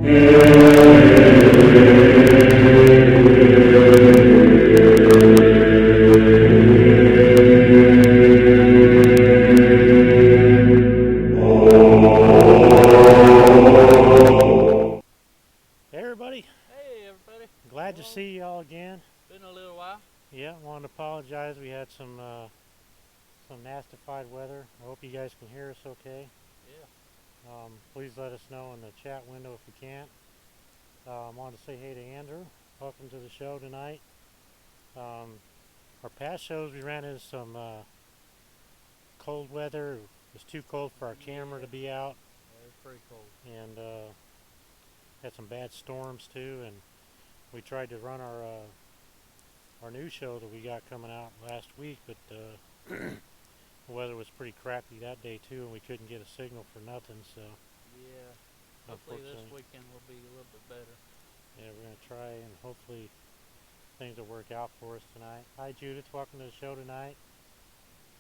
Glad to see y'all again. Been a little while. Yeah, wanted to apologize. We had some nastified weather. I hope you guys can hear us okay. Yeah. Please let us know in the chat window if you can't. Wanted to say hey to Andrew. Welcome to the show tonight. Our past shows we ran into some cold weather. It was too cold for our camera to be out. Yeah, it was pretty cold. And had some bad storms too. And we tried to run our new show that we got coming out last week, but the weather was pretty crappy that day too, and we couldn't get a signal for nothing. So yeah, hopefully this weekend will be a little bit better. Yeah, we're gonna try, and hopefully things will work out for us tonight. Hi Judith, welcome to the show tonight.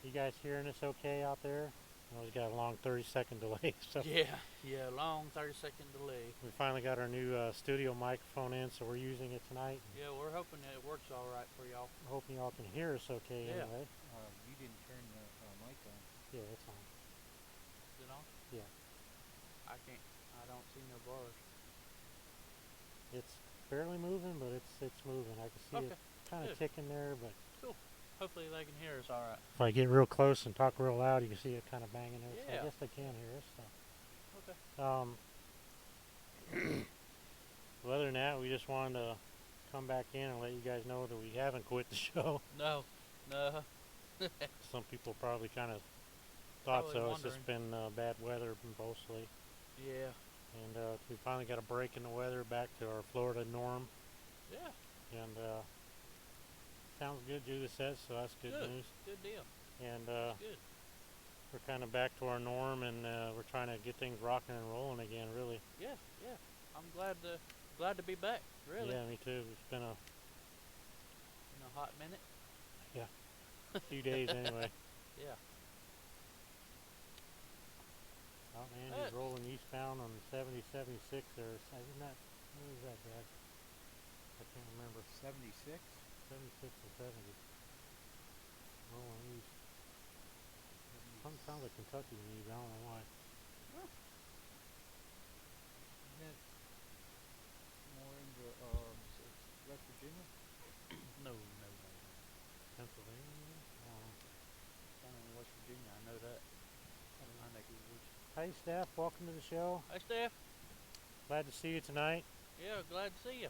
You guys hearing us okay out there? We got a long 30-second delay. So yeah, long 30-second delay. We finally got our new studio microphone in, so we're using it tonight. Yeah, we're hoping that it works all right for y'all. Hoping y'all can hear us okay. Yeah. Anyway. You didn't turn the mic on. Yeah, it's on. Is it on? Yeah. I don't see no bars. It's barely moving, but it's moving. I can see it kind of ticking there, but cool. Hopefully they can hear us all right. If I get real close and talk real loud, you can see it kind of banging there. Yeah. So I guess they can hear us. So. Okay. Well, other than that, we just wanted to come back in and let you guys know that we haven't quit the show. No. Some people probably kind of thought Probably so. wondering. It's just been bad weather mostly. Yeah. And we finally got a break in the weather back to our Florida norm. Yeah. And sounds good, Judith says, so that's good news. Good deal. And good. we're kind of back to our norm, and we're trying to get things rocking and rolling again, really. Yeah. I'm glad to be back, really. Yeah, me too. It's been a hot minute. Yeah. A few days anyway. Yeah. Oh man, he's rolling eastbound on 7076 there. Isn't that, what is that, Dad? I can't remember. 76? 76 or 70. Rolling east. Sounds like Kentucky to me, but I don't know why. Huh. Isn't that more into West Virginia? No. Pennsylvania? Down in West Virginia, I know that. Hey, Steph, welcome to the show. Hi, Steph. Glad to see you tonight. Yeah, glad to see you.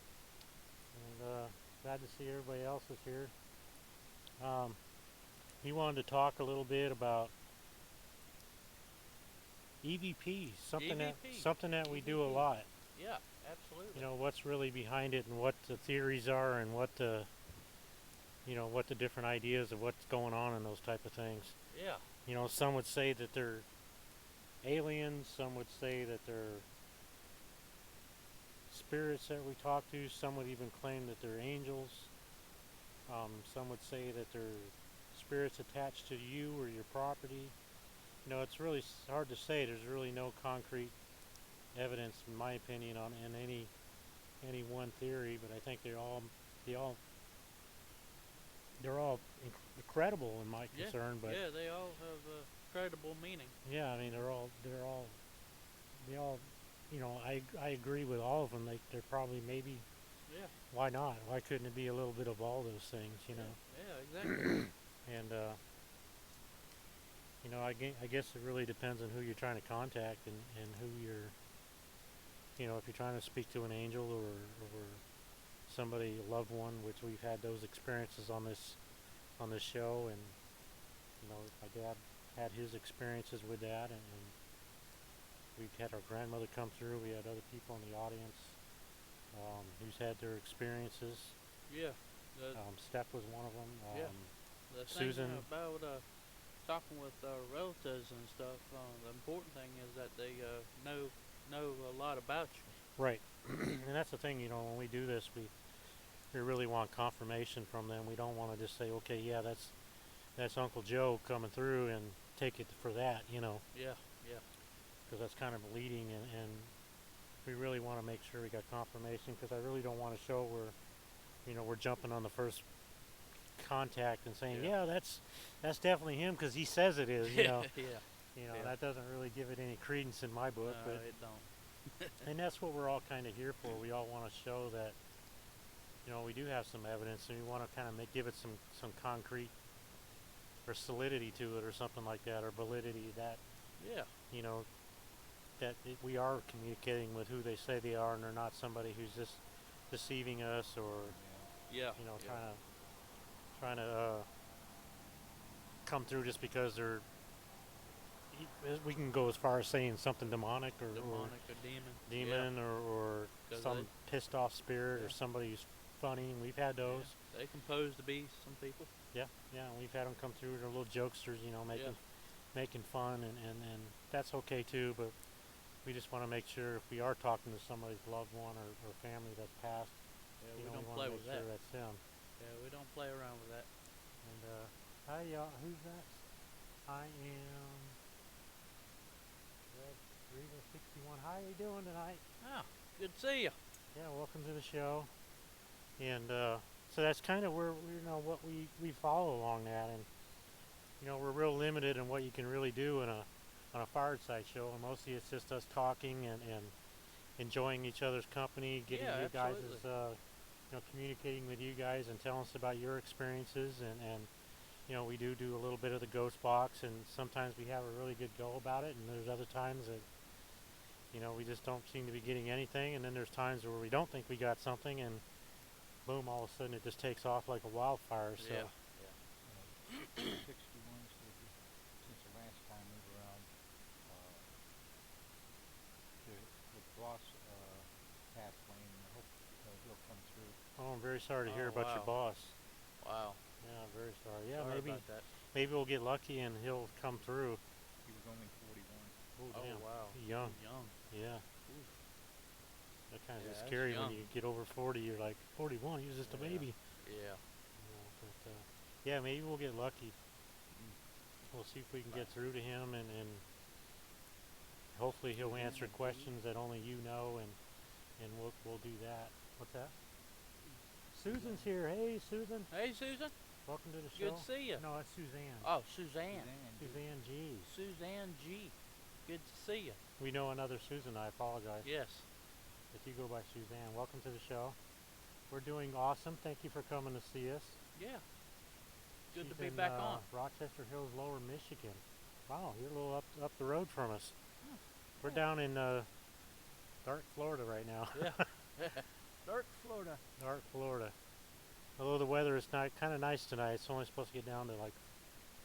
And glad to see everybody else is here. He wanted to talk a little bit about EVP, something that we do a lot. Yeah, absolutely. You know, what's really behind it and what the theories are and what the different ideas of what's going on and those type of things. Yeah. You know, some would say that they're aliens, some would say that they're spirits that we talk to, some would even claim that they're angels. Some would say that they're spirits attached to you or your property. You know, it's really hard to say. There's really no concrete evidence, in my opinion, in any one theory. But I think they're all incredible in my concern. But yeah, they all have a credible meaning. Yeah, I mean they all. You know, I agree with all of them. They're probably maybe. Yeah. Why not? Why couldn't it be a little bit of all those things? You know. Yeah, exactly. And you know, I guess it really depends on who you're trying to contact and who you're. You know, if you're trying to speak to an angel or somebody, a loved one, which we've had those experiences on this show, and you know, my dad had his experiences with that, and we've had our grandmother come through. We had other people in the audience who's had their experiences. Yeah. Steph was one of them. Yeah. The Susan. thing about talking with relatives and stuff, the important thing is that they know a lot about you. Right. And that's the thing, you know, when we do this, we really want confirmation from them. We don't want to just say, okay, yeah, that's Uncle Joe coming through and take it for that, you know. Yeah. Because that's kind of leading, and we really want to make sure we got confirmation, because I really don't want a show where, we're jumping on the first contact and saying, Yeah. yeah, that's definitely him because he says it is. Yeah. Yeah. That doesn't really give it any credence in my book. No, But it don't. and that's what we're all kind of here for. We all want to show that, we do have some evidence, and we want to kind of give it some concrete or solidity to it, or something like that, or validity that, Yeah. we are communicating with who they say they are, and they're not somebody who's just deceiving us, or Yeah. trying to come through just because they're. We can go as far as saying something demonic, or Demonic or demon. demon, or 'Cause some pissed off spirit, or Yeah. somebody who's funny, and we've had those. Yeah. They compose to be some people. Yeah, and we've had them come through. They're little jokesters, making fun, and that's okay too. But we just want to make sure, if we are talking to somebody's loved one, or family that's passed, Yeah, we we don't want play to make with sure that. that's them. Yeah, we don't play around with that. And hi, y'all. Who's that? I am Red Reva 61. How you doing tonight? Oh, good to see you. Yeah, welcome to the show. And so that's kind of where what we follow along that, and we're real limited in what you can really do on a Fireside show, and mostly it's just us talking and enjoying each other's company, getting Yeah, you guys' absolutely. communicating with you guys and telling us about your experiences, and we do a little bit of the ghost box, and sometimes we have a really good go about it, and there's other times that we just don't seem to be getting anything, and then there's times where we don't think we got something, and boom, all of a sudden it just takes off like a wildfire. So Yeah. 61 said that since the last time we were on, the boss passed away, and I hope he'll come through. oh, I'm very sorry to hear Oh, about your wow. boss. Wow. Yeah, very sorry. Yeah, Sorry maybe about that. we'll get lucky and he'll come through. He was only 41. Oh, Oh, damn. wow. Young. Young. Yeah. Oof. That kind of Yeah, is that's scary young. when you get over 40. You're like, 41, he was just a Yeah. baby. Yeah. But yeah, maybe we'll get lucky. Mm. We'll see if we can get through to him, and hopefully he'll answer questions that only you know, and we'll do that. What's that? Susan's here. Hey, Susan. Hey, Susan. Welcome to the show. Good to see you. No, that's Suzanne. Oh, Suzanne. Suzanne G. Suzanne G. Good to see you. We know another Susan. I apologize. Yes. If you go by Suzanne, welcome to the show. We're doing awesome. Thank you for coming to see us. Yeah. Good She's to be in, back on. Rochester Hills, Lower Michigan. Wow, you're a little up the road from us. We're yeah. down in Dark, Florida right now. Yeah. Dark Florida. Dark, Florida. Although the weather is kind of nice tonight. It's only supposed to get down to like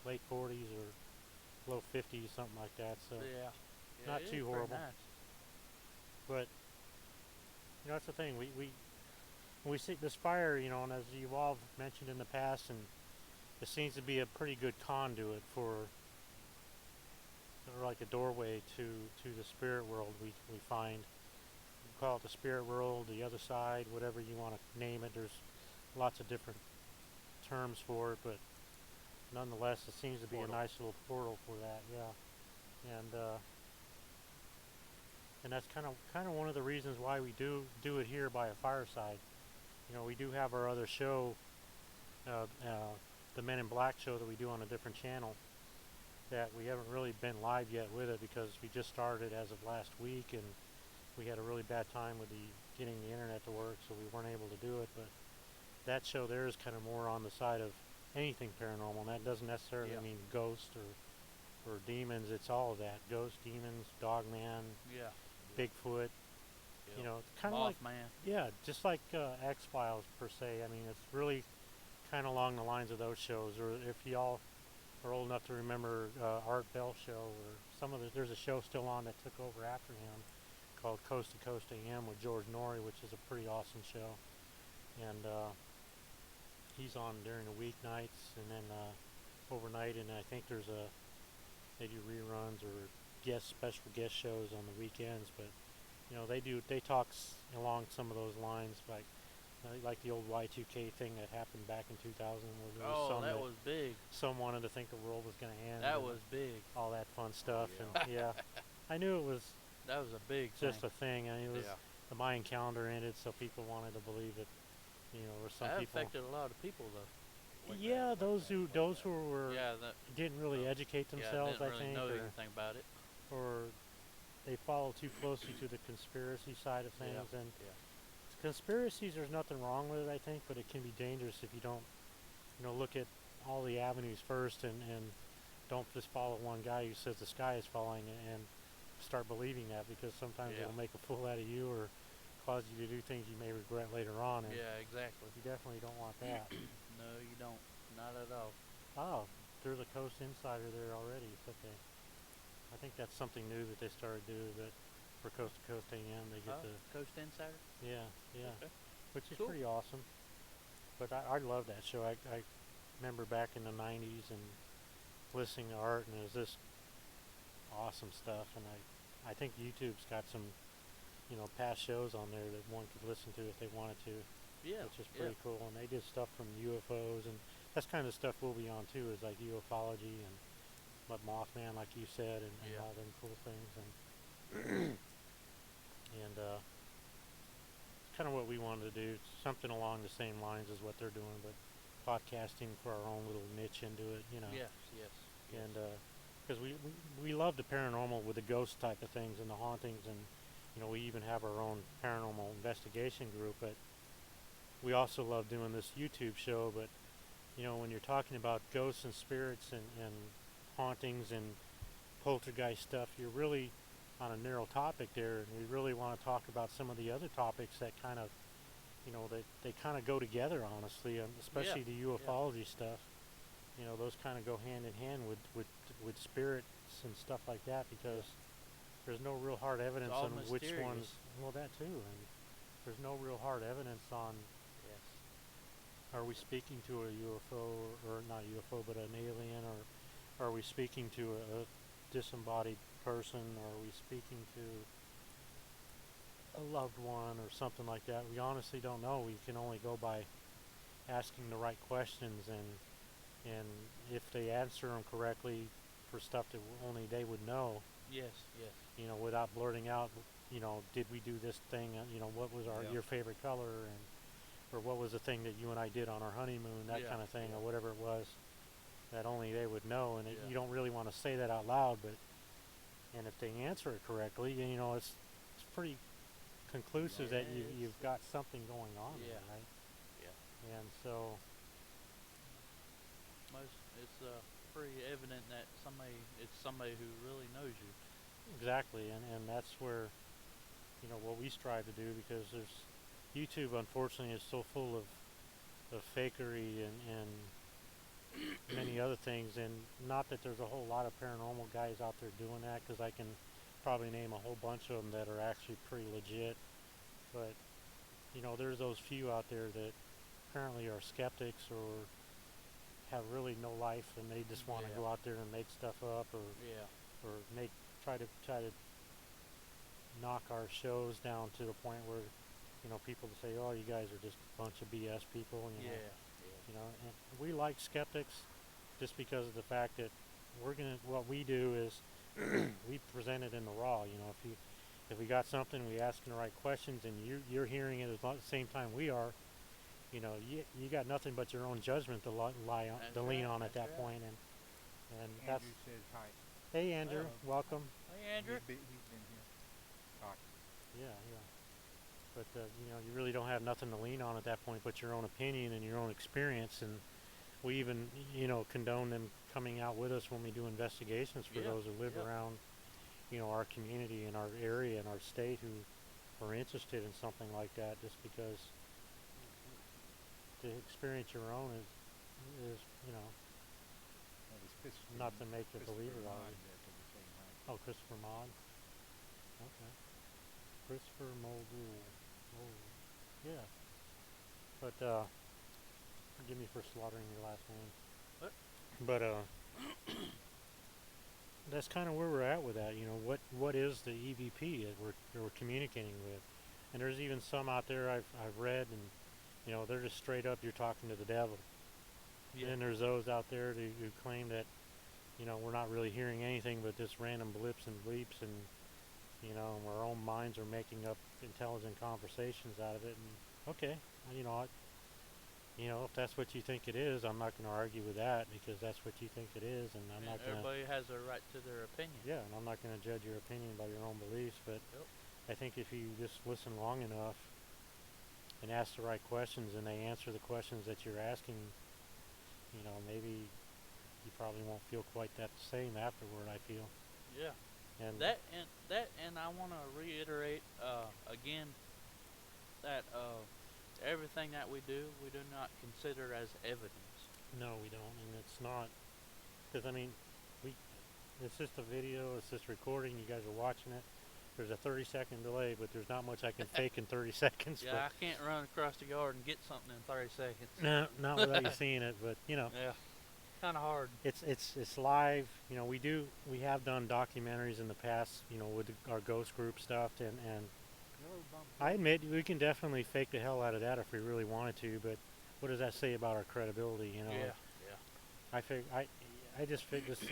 late 40s or low 50s, something like that. So, Yeah. not it is too pretty horrible. Nice. but that's the thing. We see this fire, and as you've all mentioned in the past, and it seems to be a pretty good conduit for, or like a doorway to the spirit world. We find, you call it the spirit world, the other side, whatever you want to name it. There's lots of different terms for it, but nonetheless, it seems to be Portal. a nice little portal for that. Yeah, and that's kind of one of the reasons why we do it here by a fireside. We do have our other show, the Men in Black show that we do on a different channel, that we haven't really been live yet with it because we just started as of last week, and we had a really bad time with getting the internet to work, so we weren't able to do it. But that show there is kind of more on the side of anything paranormal, and that doesn't necessarily Yeah. mean ghosts or demons. It's all of that: ghosts, demons, dogman, Yeah. Bigfoot. Yeah. It's kind of like, Mothman. yeah, just like X-Files per se. I mean, it's really kind of along the lines of those shows. Or if y'all are old enough to remember Art Bell show, or there's a show still on that took over after him called Coast to Coast AM with George Norrie, which is a pretty awesome show. And he's on during the weeknights, and then overnight, and I think they do reruns or special guest shows on the weekends. But they talk along some of those lines, like the old Y2K thing that happened back in 2000, where there was Oh, that was big. some wanted to think the world was going to end. That and was big. all that fun stuff. Yeah. And yeah, I knew it was That was a big just thing. a thing. I mean, it was Yeah. the Mayan calendar ended, so people wanted to believe it. Or some That people. affected a lot of people though. Yeah, those who were Yeah, that didn't really educate yeah, themselves, didn't I really think, know anything about it. or they follow too closely to the conspiracy side of Yeah. things. And Yeah. conspiracies, there's nothing wrong with it, I think, but it can be dangerous if you don't, look at all the avenues first and don't just follow one guy who says the sky is falling and start believing that, because sometimes Yeah. it'll make a fool out of you or cause you to do things you may regret later on, and Yeah, exactly. you definitely don't want that. No, you don't. Not at all. Oh, there's a Coast Insider there already. It's okay. I think that's something new that they started doing, that for Coast to Coast AM they get Oh, the Coast Insider. yeah, yeah, Okay. which is Cool. pretty awesome. But I love that show. I remember back in the '90s and listening to Art, and it was just awesome stuff. And I think YouTube's got some past shows on there that one could listen to if they wanted to, Yeah. which is Yeah. pretty cool. And they did stuff from UFOs, and that's kind of stuff we'll be on too, is like ufology and what Mothman, like you said, and Yeah. all them cool things. And kind of what we wanted to do, something along the same lines as what they're doing, but podcasting for our own little niche into it. Yes. Yes. Yes. And because we love the paranormal with the ghost type of things and the hauntings, and we even have our own paranormal investigation group, but we also love doing this YouTube show. But when you're talking about ghosts and spirits and hauntings and poltergeist stuff, you're really on a narrow topic there, and we really want to talk about some of the other topics that kind of they kind of go together, honestly, especially the ufology stuff. Those kind of go hand in hand with spirits and stuff like that, because there's no real hard evidence all on which mysterious. ones. Well, that too, and there's no real hard evidence on, Yes. are we speaking to a UFO, or not UFO, but an alien, or are we speaking to a disembodied person, or are we speaking to a loved one or something like that? We honestly don't know. We can only go by asking the right questions, and if they answer them correctly for stuff that only they would know, Yes. Yes. without blurting out, did we do this thing, what was your favorite color, and or what was the thing that you and I did on our honeymoon, that Yeah, kind of thing, yeah. or whatever it was that only they would know, and Yeah. you don't really want to say that out loud, but and if they answer it correctly, it's pretty conclusive that Yeah, you've got something going on Yeah. there, right? Yeah. And so It's pretty evident that it's somebody who really knows you. exactly, and that's where what we strive to do, because there's YouTube, unfortunately, is so full of fakery and many other things, and not that there's a whole lot of paranormal guys out there doing that, because I can probably name a whole bunch of them that are actually pretty legit, but there's those few out there that apparently are skeptics or have really no life, and they just want to Yeah. go out there and make stuff up, or Yeah. try to knock our shows down to the point where people say, oh, you guys are just a bunch of BS people, Yeah. and we like skeptics just because of the fact that what we do is we present it in the raw. If we got something, we asking the right questions, and you're hearing it at the same time we are. You got nothing but your own judgment to lean on at that's that right. point, and that's. Andrew says hi. Hey, Andrew, Oh. welcome. Hey, Andrew. He's been here talking. Yeah. But you really don't have nothing to lean on at that point but your own opinion and your own experience, and we even condone them coming out with us when we do investigations for Yeah, those who live yeah. around our community and our area and our state who are interested in something like that, just because to experience your own is That was Christopher. not to make a Christopher believer out of Maud you. that was saying hi. Oh, Christopher Maud. Okay. Christopher Muldoon. Oh, yeah. But forgive me for slaughtering your last name. What? But that's kind of where we're at with that. What is the EVP that we're communicating with? And there's even some out there I've read, and they're just straight up, you're talking to the devil. Yeah. And then there's those out there who claim that we're not really hearing anything but just random blips and bleeps, and you know, and our own minds are making up intelligent conversations out of it. And okay, you know, if that's what you think it is, I'm not going to argue with that because that's what you think it is, and I'm And not going to. everybody has a right to their opinion. Yeah, and I'm not going to judge your opinion by your own beliefs, but Yep. I think if you just listen long enough and ask the right questions, and they answer the questions that you're asking, you know, maybe you probably won't feel quite that the same afterward. I feel. Yeah. And And I want to reiterate again that everything that we do not consider as evidence. no, we don't, and it's not because I mean, we it's just a video, it's just recording. You guys are watching it. There's a 30-second delay, but there's not much I can fake in 30 seconds. Yeah, I can't run across the yard and get something in 30 seconds. No, not without you seeing it, but you know, Yeah, kind of hard. it's live. You know, we have done documentaries in the past. You know, with our ghost group stuff, and Really bumped I up. admit we can definitely fake the hell out of that if we really wanted to. But what does that say about our credibility? You know, Yeah, I just figured this.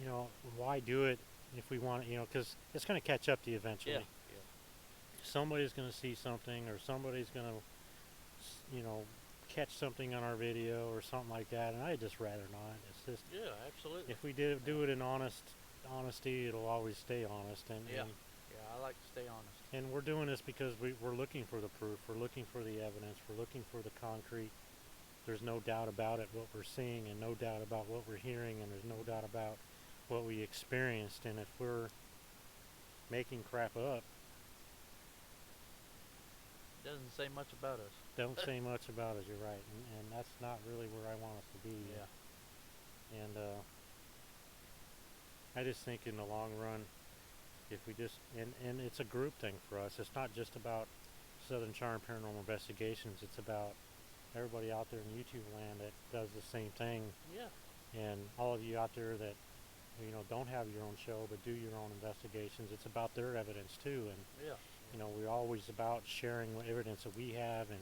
You know, why do it if we want? You know, because it's going to catch up to you eventually. yeah, Somebody's going to see something, or somebody's going to, you know, catch something on our video or something like that, and I'd just rather not. It's just yeah, absolutely. if we do it in honesty, it'll always stay honest, Yeah, I like to stay honest. and we're doing this because we're looking for the proof, we're looking for the evidence, we're looking for the concrete. There's no doubt about it what we're seeing, and no doubt about what we're hearing, and there's no doubt about what we experienced. And if we're making crap up, Doesn't say much about us. don't say much about it. You're right, and that's not really where I want us to be. Yeah, And I just think in the long run, if we just and it's a group thing for us. It's not just about Southern Charm Paranormal Investigations. It's about everybody out there in YouTube land that does the same thing, yeah, and all of you out there that don't have your own show but do your own investigations. It's about their evidence too, and yeah, we're always about sharing what evidence that we have and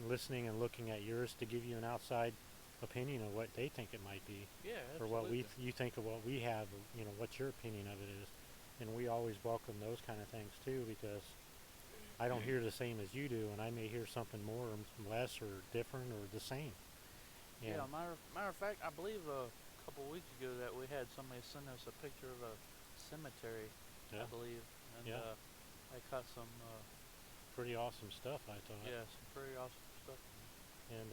listening and looking at yours to give you an outside opinion of what they think it might be, yeah, or absolutely. what you think of what we have. What your opinion of it is, and we always welcome those kind of things too, because I don't hear the same as you do, and I may hear something more or less or different or the same. And Yeah, matter of fact, I believe a couple weeks ago that we had somebody send us a picture of a cemetery, I yeah, believe, and Yeah. I caught some, pretty awesome stuff, I thought. yeah, some pretty awesome stuff. And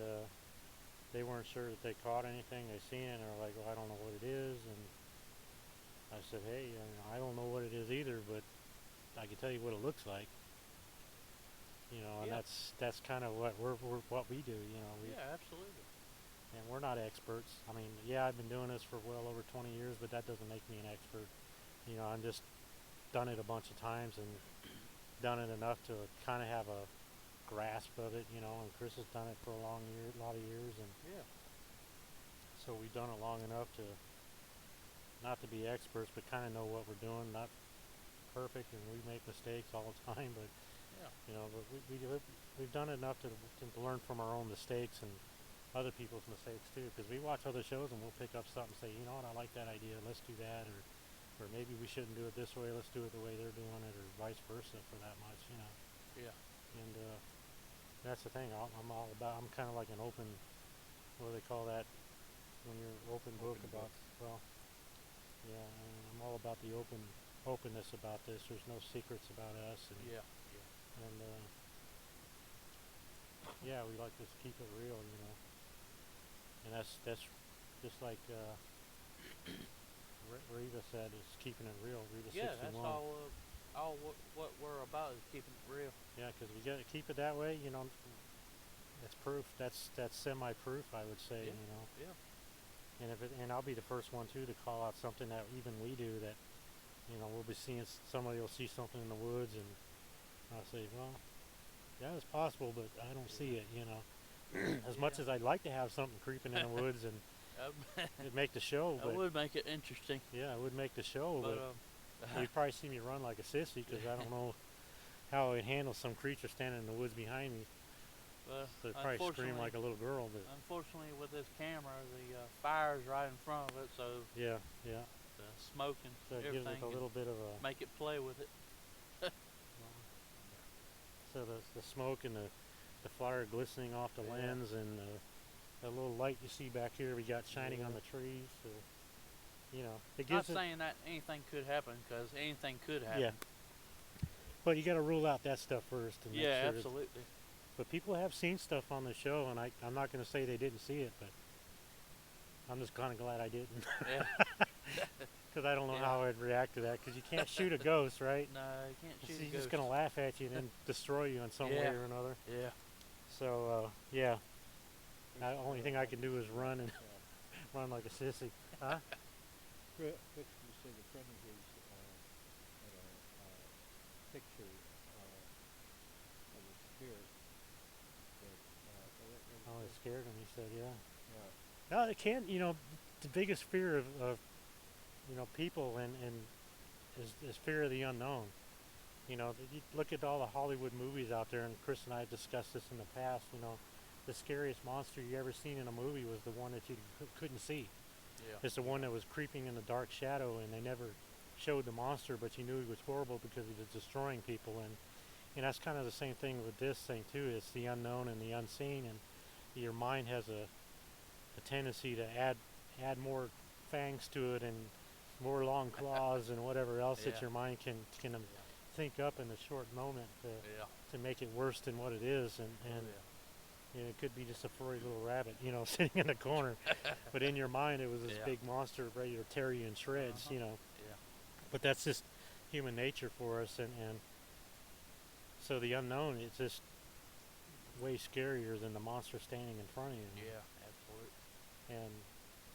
they weren't sure that they caught anything. They seen it, and they're like, "Well, I don't know what it is." And I said, "Hey, I don't know what it is either, but I can tell you what it looks like." And Yeah. that's kind of what what we do. Yeah, absolutely. And we're not experts. I mean, yeah, I've been doing this for well over 20 years, but that doesn't make me an expert. I'm just done it a bunch of times and done it enough to kind of have a grasp of it. And Chris has done it for a lot of years, and Yeah, so we've done it long enough to not to be experts, but kind of know what we're doing. Not perfect, and we make mistakes all the time, but yeah, but we've done it enough to learn from our own mistakes and other people's mistakes too. Because we watch other shows and we'll pick up something and say, you know what, I like that idea. Let's do that, or maybe we shouldn't do it this way. Let's do it the way they're doing it, or vice versa for that much. yeah, And that's the thing. I'm all about. I'm kind of like an open. What do they call that? When you're open book Open about. book. Well, yeah. I'm all about the openness about this. There's no secrets about us, and yeah, and yeah, we like to keep it real. And that's just like Reva said, is keeping it real. Reva yeah. 61. That's all what we're about is keeping it real. Yeah, because we got to keep it that way. That's proof. That's semi-proof, I would say. Yeah, yeah, And I'll be the first one too to call out something that even we do that. We'll be seeing somebody will see something in the woods, and I'll say, well, yeah, it's possible, but I don't see it. As much Yeah. as I'd like to have something creeping in the woods and it'd make the show, that but would make it interesting. yeah, it would make the show, But but you'd probably see me run like a sissy because I don't know how I'd handle some creature standing in the woods behind me. So I'd probably scream like a little girl, but unfortunately, with this camera, the fire's right in front of it, so yeah, the smoke and So it gives everything, it a and little bit of a. make it play with it. So the smoke and the fire glistening off the Yeah. lens, and the little light you see back here we got shining on Yeah. the trees. So, you know, it Not gives it. saying that anything could happen, because anything could happen. Yeah. But you got to rule out that stuff first and make Yeah, sure. absolutely. But people have seen stuff on the show, and I'm not going to say they didn't see it, but I'm just kind of glad I didn't, Yeah. because I don't know Yeah. how I'd react to that. Because you can't shoot a ghost, right? No, you can't shoot He's a just ghost. going to laugh at you and then destroy you in some way Yeah. or another. Yeah. So yeah, the only thing I can do is run and run like a sissy. Huh? Chris you said a friend of his had a picture of a spirit that Oh, it scared him. He said, yeah. yeah. No, it can't. You know, the biggest fear of people and is fear of the unknown. You know, you look at all the Hollywood movies out there, and Chris and I have discussed this in the past. You know, the scariest monster you ever seen in a movie was the one that you couldn't see. Yeah. It's the one that was creeping in the dark shadow, and they never showed the monster, but you knew he was horrible because he was destroying people. And that's kind of the same thing with this thing too. It's the unknown and the unseen, and your mind has a tendency to add more fangs to it and more long claws and whatever else Yeah. that your mind can Yeah. think up in a short moment Yeah. to make it worse than what it is. And Yeah. you know, it could be just a furry little rabbit, you know, sitting in the corner, but in your mind it was this Yeah. big monster ready to tear you in shreds. Uh-huh. You know, Yeah. but that's just human nature for us. And so the unknown is just way scarier than the monster standing in front of you. Yeah. Absolutely. And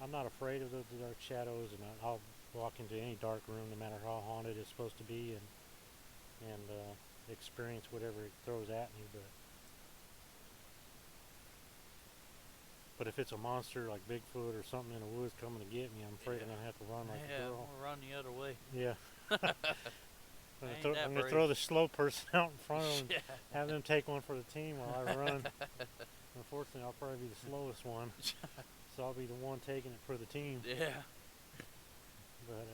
I'm not afraid of the dark shadows, and I'll walk into any dark room, no matter how haunted it's supposed to be, and experience whatever it throws at me. But if it's a monster like Bigfoot or something in the woods coming to get me, I'm afraid I'm Yeah. gonna have to run like a Yeah. girl. We'll run the other way. Yeah. I'm Ain't gonna, that I'm gonna brave. throw the slow person out in front of them, Yeah. and have them take one for the team while I run. Unfortunately, I'll probably be the slowest one, so I'll be the one taking it for the team. Yeah. But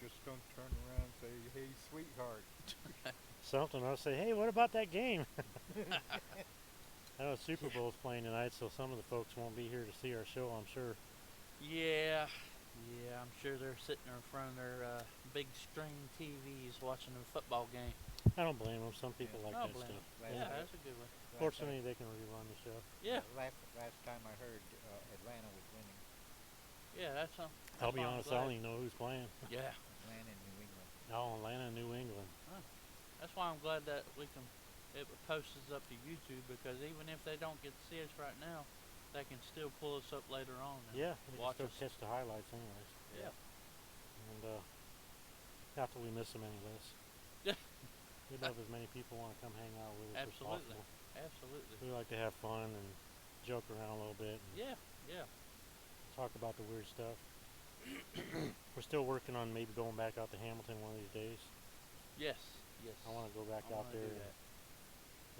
Just don't turn around and say, "Hey, sweetheart." something, I'll say, hey, what about that game? I know Super Bowl's playing tonight, so some of the folks won't be here to see our show, I'm sure. Yeah. Yeah. I'm sure they're sitting there in front of their big screen TVs watching the football game. I don't blame them. Some people like I that don't blame stuff. Last Yeah, night- that's a good one. Fortunately, they can rerun the show. Yeah. Last time I heard, Atlanta was winning. Yeah. That's something. I'll be honest, I don't even know who's playing. Yeah. Atlanta and New England. Oh, Atlanta, New England. That's why I'm glad that it posts us up to YouTube, because even if they don't get to see us right now, they can still pull us up later on. And Yeah, they can watch still us. catch the highlights anyways. Yeah. And not that we miss them any less. Yeah. We'd love as many people want to come hang out with us Absolutely. as possible. Absolutely. We like to have fun and joke around a little bit and Yeah. Yeah. talk about the weird stuff. We're still working on maybe going back out to Hamilton one of these days. Yes. Yes. I want to go back I out wanna there do that.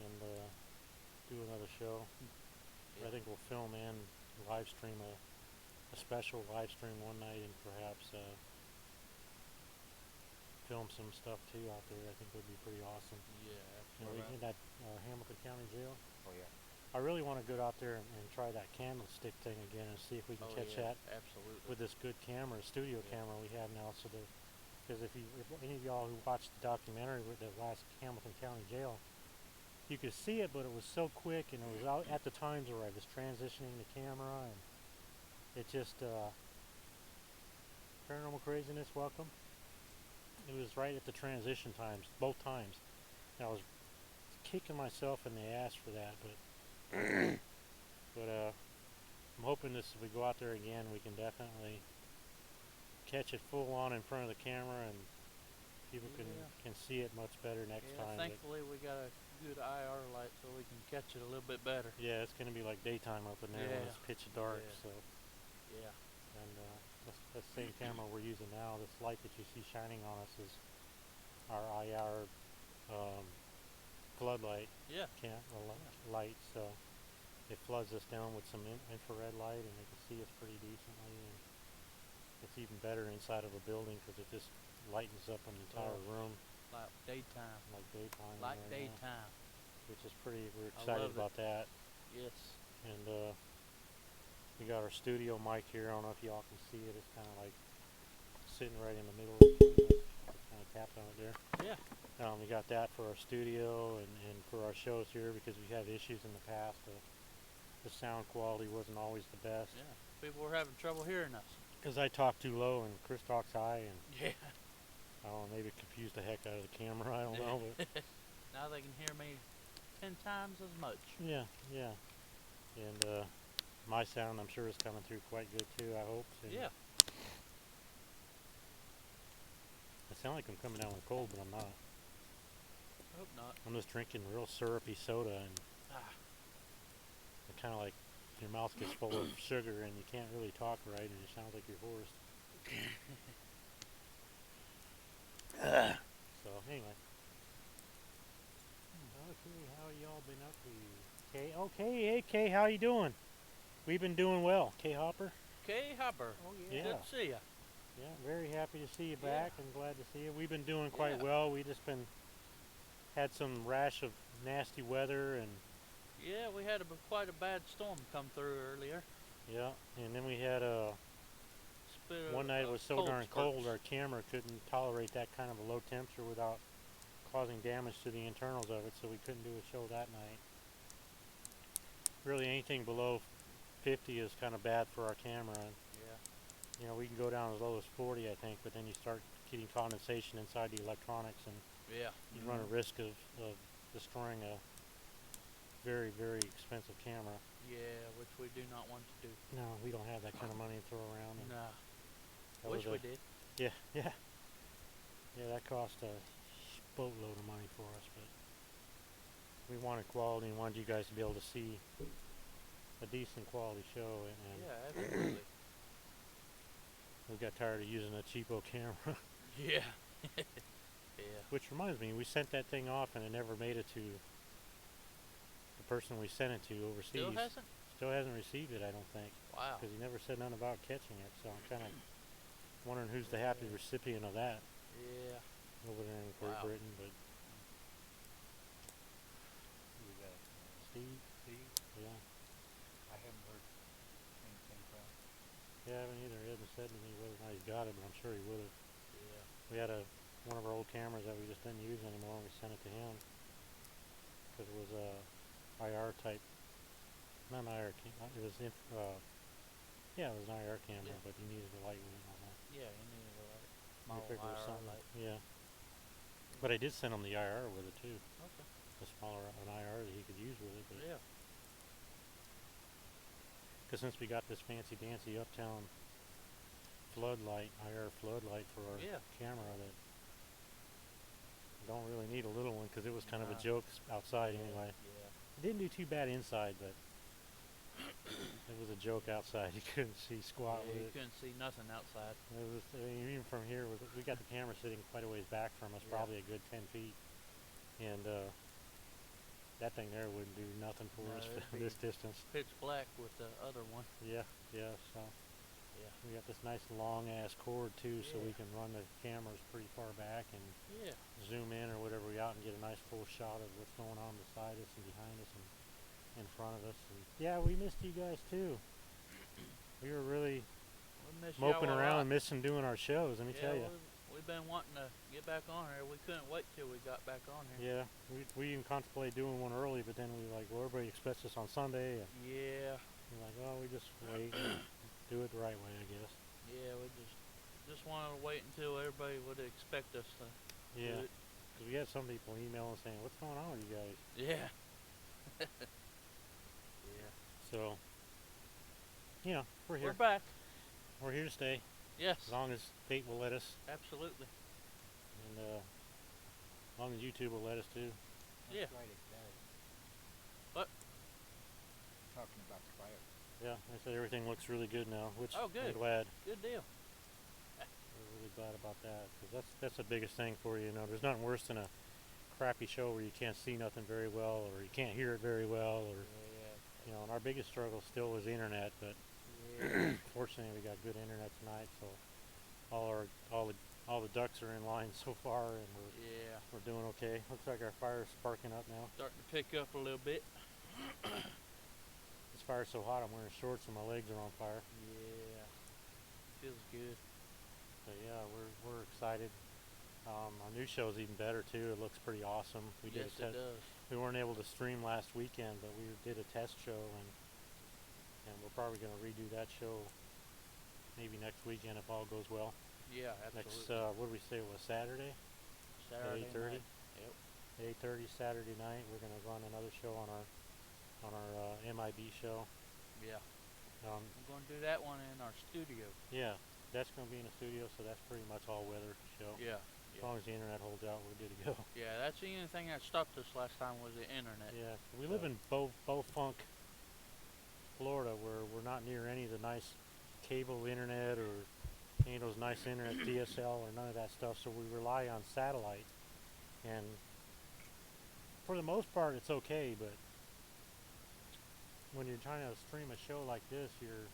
and do another show. Yeah. I think we'll film and live stream a special live stream one night, and perhaps film some stuff too out there. I think would be pretty awesome. Yeah. You know, What in that Hamilton County Jail. Oh yeah. I really want to go out there and try that candlestick thing again and see if we can Oh, catch yeah. that Absolutely. with this good camera, studio Yeah. camera we have now. So because if any of y'all who watched the documentary with the last Hamilton County Jail, you could see it, but it was so quick, and it was out at the times where I was transitioning the camera, and it just paranormal craziness. Welcome. It was right at the transition times, both times. And I was kicking myself in the ass for that, but I'm hoping this, if we go out there again, we can definitely catch it full on in front of the camera, and people Yeah. can see it much better next Yeah. time. But Thankfully, we got a good IR light, so we can catch it a little bit better. yeah, it's going to be like daytime up in there when Yeah. it's pitch dark. Yeah. So, Yeah. and that's the same camera we're using now. This light that you see shining on us is our IR floodlight Yeah. light. So it floods us down with some infrared light, and they can see us pretty decently. And It's even better inside of a building because it just lightens up an entire room Like daytime. like daytime. Like in there, yeah, daytime. which is pretty. We're I excited love it. about that. Yes. And we got our studio mic here. I don't know if y'all can see it. It's kind of like sitting right in the middle. Kind of tapped on it there. Yeah. We got that for our studio and for our shows here because we had issues in the past. The sound quality wasn't always the best. Yeah. People were having trouble hearing us. Because I talk too low and Chris talks high, and Yeah. I don't know, maybe confused the heck out of the camera. I don't know, but Now they can hear me 10 times as much. yeah. And my sound, I'm sure, is coming through quite good too. I hope. And Yeah. I sound like I'm coming down with a cold, but I'm not. I hope not. I'm just drinking real syrupy soda, and it kind of like your mouth gets full of sugar, and you can't really talk right, and it sounds like you're hoarse. So anyway. Okay, how y'all been up to? Kay, okay, hey Kay, how you doing? We've been doing well. Kay Hopper. Kay Hopper. Oh Good to see ya. Yeah, very happy to see you Yeah. back and glad to see you. We've been doing quite Yeah. well. We just been had some rash of nasty weather, and Yeah, we had quite a bad storm come through earlier. yeah, and then we had Bit one of, night it was so cold darn cold spurts. our camera couldn't tolerate that kind of a low temperature without causing damage to the internals of it, so we couldn't do a show that night. Really, anything below 50 is kind of bad for our camera. Yeah. You know, we can go down as low as 40, I think, but then you start getting condensation inside the electronics, and Yeah. you run a risk of destroying a very, very expensive camera. Yeah, which we do not want to do. No, we don't have that kind of money to throw around. And Nah. that Wish was we did. Yeah, that cost a boatload of money for us, but we wanted quality and wanted you guys to be able to see a decent quality show, and Yeah, absolutely. we got tired of using a cheapo camera. Yeah. Yeah. Which reminds me, we sent that thing off and it never made it to the person we sent it to overseas. Still hasn't? Still hasn't received it, I don't think, Wow. because he never said nothing about catching it. So I'm kind of wondering who's the happy recipient of that Yeah. over there in Great Wow. Britain. But Who was that? Steve, Steve? yeah, I haven't heard anything from him. yeah, I haven't either. He hasn't said to me whether or not he's got it, but I'm sure he would have. Yeah. We had one of our old cameras that we just didn't use anymore, and we sent it to him because it was a IR type, not an IR camera. It was yeah, it was an IR camera, Yeah. but he needed a light with it on that. Yeah, you needed a light. I Model figured it was IR something. light. Yeah, but I did send him the IR with it too, Okay. a smaller an IR that he could use with it. But Yeah. because since we got this fancy dancy uptown floodlight, IR floodlight for our Yeah. camera, that don't really need a little one because it was kind of a Nah. joke outside Yeah. anyway. Yeah. It didn't do too bad inside, but it was a joke outside. You couldn't see squat Yeah, with you it. couldn't see nothing outside. It was, I mean, even from here, we got the camera sitting quite a ways back from us, Yeah. probably a good 10 feet, and that thing there wouldn't do nothing for No, us it'd from be this distance. Pitch black with the other one. Yeah, so Yeah. we got this nice long ass cord too, so we Yeah. can run the cameras pretty far back and Yeah. zoom in or whatever we out and get a nice full shot of what's going on beside us and behind us and in front of us. And yeah, we missed you guys too. We were really We miss moping y'all a around, lot. missing doing our shows. Let me tell you. We've been wanting to get back on here. We couldn't wait till we got back on here. Yeah, we even contemplated doing one early, but then we were like, well, everybody expects us on Sunday. And Yeah. we're like, well, we just wait and do it the right way, I guess. Yeah. We just wanted to wait until everybody would expect us to Yeah, do it. because we had some people emailing saying, what's going on with you guys? Yeah. Yeah. So, you know, we're here. We're back. We're here to stay Yes. as long as fate will let us, Absolutely. and as long as YouTube will let us too. That's Yeah. right, exactly. What? Talking about the fire. Yeah, I said everything looks really good now, which Oh, I'm good. glad. Good deal. We're really glad about that, because that's the biggest thing for you. You know, there's nothing worse than a crappy show where you can't see nothing very well, or you can't hear it very well, or you know. And our biggest struggle still was internet, but Yeah. fortunately we got good internet tonight, so all the ducks are in line so far, and Yeah, we're doing okay. Looks like our fire's sparking up now. starting to pick up a little bit. This fire's so hot, I'm wearing shorts and my legs are on fire. Yeah, feels good. But yeah, we're excited. Our new show's even better too. It looks pretty awesome. Yes, it does. We weren't able to stream last weekend, but we did a test show, and we're probably going to redo that show maybe next weekend if all goes well. Yeah, Next, absolutely. what did we say it was Saturday? Saturday 8:30? night. Yep. 8:30 Saturday night. We're going to run another show on our MIB show. Yeah. Um, We're going to do that one in our studio. yeah, that's going to be in the studio, so that's pretty much all weather show. Yeah. As long as the internet holds out, we're good to go. Yeah, that's the only thing that stopped us last time was the internet. Yeah, we live in Beaufunk, Florida, where we're not near any of the nice cable internet or any of those nice internet DSL or none of that stuff. So we rely on satellite, and for the most part, it's okay. But when you're trying to stream a show like this, we're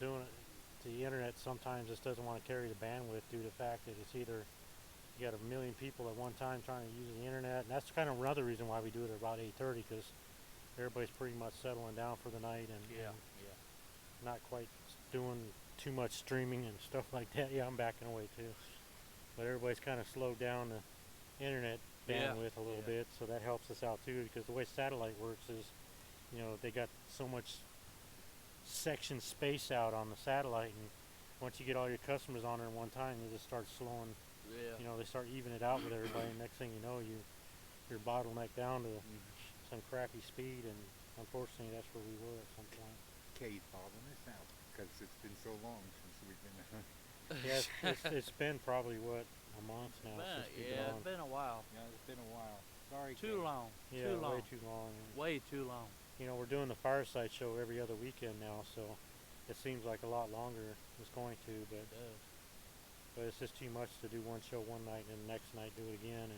doing it. The internet sometimes just doesn't want to carry the bandwidth due to the fact that it's either you got a million people at one time trying to use the internet, and that's kind of another reason why we do it at about 8:30, because everybody's pretty much settling down for the night and not quite doing too much streaming and stuff like that. Yeah, I'm backing away too, but everybody's kind of slowed down the internet bandwidth a little bit, so that helps us out too, because the way satellite works is, they got so much section space out on the satellite, and once you get all your customers on there at one time, they just start slowing. Yeah. They start evening it out with everybody, and next thing you know, you're bottlenecked down to some crappy speed, and unfortunately, that's where we were at some point. Kay's bothering us out because it's been so long since we've been. Yeah, it's been probably a month now since we've been on. It's been a while. Yeah, it's been a while. Sorry, Too Kay. long. Yeah, too long. way too long. Way too long. We're doing the Fireside show every other weekend now, so it seems like a lot longer it's going to, but It does. it's just too much to do one show one night and the next night do it again,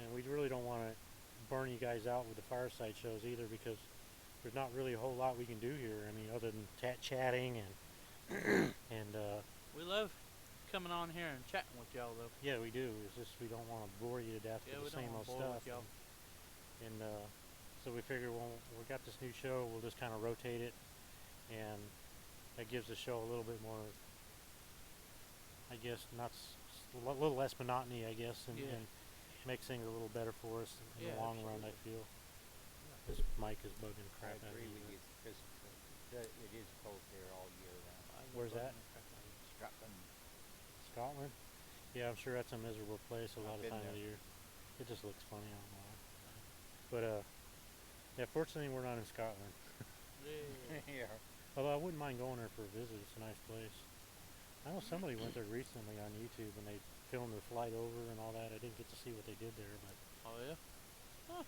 and we really don't want to burn you guys out with the Fireside shows either, because there's not really a whole lot we can do here. I mean, other than chatting and and We love coming on here and chatting with y'all, though. yeah, we do. It's just we don't want to bore you to death Yeah, with we the don't same wanna old bore with stuff. y'all. And so we figure, well, we got this new show. We'll just kind of rotate it, and that gives the show a little bit more, I guess, a little less monotony, I guess, and makes things a little better for us in the long run, I feel. This mic is bugging the I crap out of agree me. with you. It is cold here all year round. Where's that? Scotland. Scotland? Yeah, I'm sure that's a miserable place a lot of I've been times of the there. year. It just looks funny, I don't know why. But yeah, fortunately we're not in Scotland. Yeah. Yeah. Although I wouldn't mind going there for a visit. It's a nice place. I know somebody went there recently on YouTube and they filmed their flight over and all that. I didn't get to see what they did there, but Oh, yeah? Huh.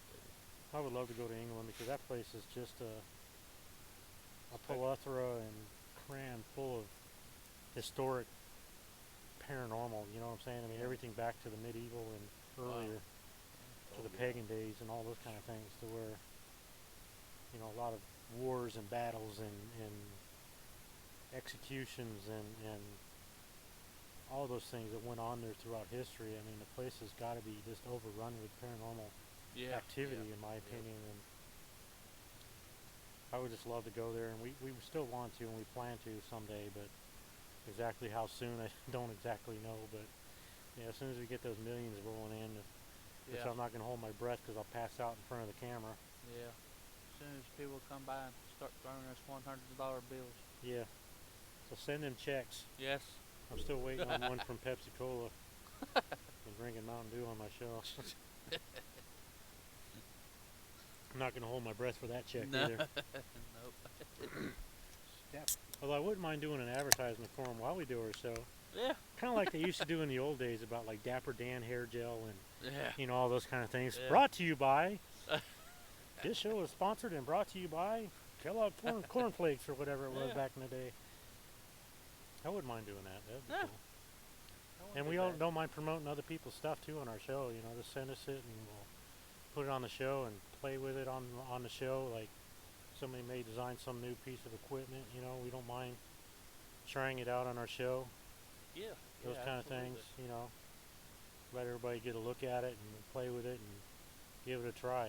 I would love to go to England, because that place is just a plethora and crammed full of historic paranormal, you know what I'm saying? I mean, everything back to the medieval and earlier, to the pagan days and all those kind of things, to where, a lot of wars and battles and executions and all those things that went on there throughout history. I mean, the place has got to be just overrun with paranormal activity, in my opinion, and I would just love to go there, and we still want to, and we plan to someday, but exactly how soon I don't exactly know. But yeah, as soon as we get those millions rolling in, which I'm not going to hold my breath because I'll pass out in front of the camera. Yeah. As soon as people come by and start throwing us $100 bills. Yeah, so send them checks. Yes. I'm still waiting on one from Pepsi Cola. I'm drinking Mountain Dew on my shelf. I'm not going to hold my breath for that check either. Nope. Step. Although I wouldn't mind doing an advertisement for them while we do our show. Yeah. Kind of like they used to do in the old days about like Dapper Dan hair gel and Yeah. all those kind of things. Yeah. Brought to you by. This show is sponsored and brought to you by Kellogg cornflakes or whatever it was back in the day. I wouldn't mind doing that. That'd be cool. And we all don't mind promoting other people's stuff too on our show. Just send us it and we'll put it on the show and play with it on the show. Like somebody may design some new piece of equipment. You know, we don't mind trying it out on our show. Yeah. Those yeah, kind of absolutely. things. You know, let everybody get a look at it and play with it and give it a try.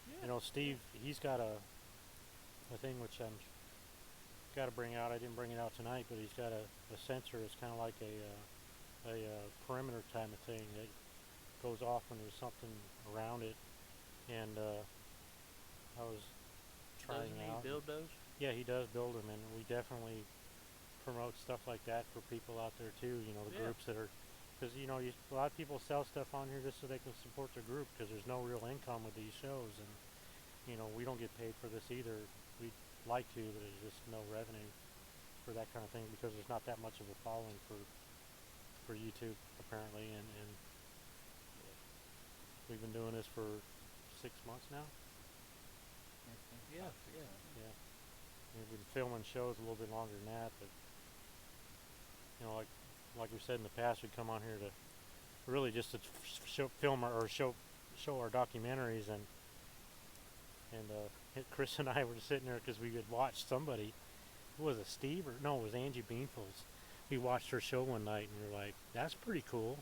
Yeah. You know, Steve, he's got a thing which I'm got to bring out. I didn't bring it out tonight, but he's got a sensor. It's kind of like a perimeter type of thing that goes off when there's something around it. And I was trying Doesn't out. he build those? Yeah, he does build them, and we definitely promote stuff like that for people out there too. You know, the Yeah. groups that are, because you know, a lot of people sell stuff on here just so they can support their group because there's no real income with these shows, and you know, we don't get paid for this either. We'd like to, but there's just no revenue for that kind of thing because there's not that much of a following for YouTube apparently, and we've been doing this for 6 months now. Yeah. About 6 Yeah. months. Yeah, we've been filming shows a little bit longer than that, but you know, like we said in the past, we'd come on here to really just to film or show our documentaries, and Chris and I were sitting there because we had watched somebody. Who was it, Steve or no? It was Angie Beanfuls. We watched her show one night and we were like, "That's pretty cool,"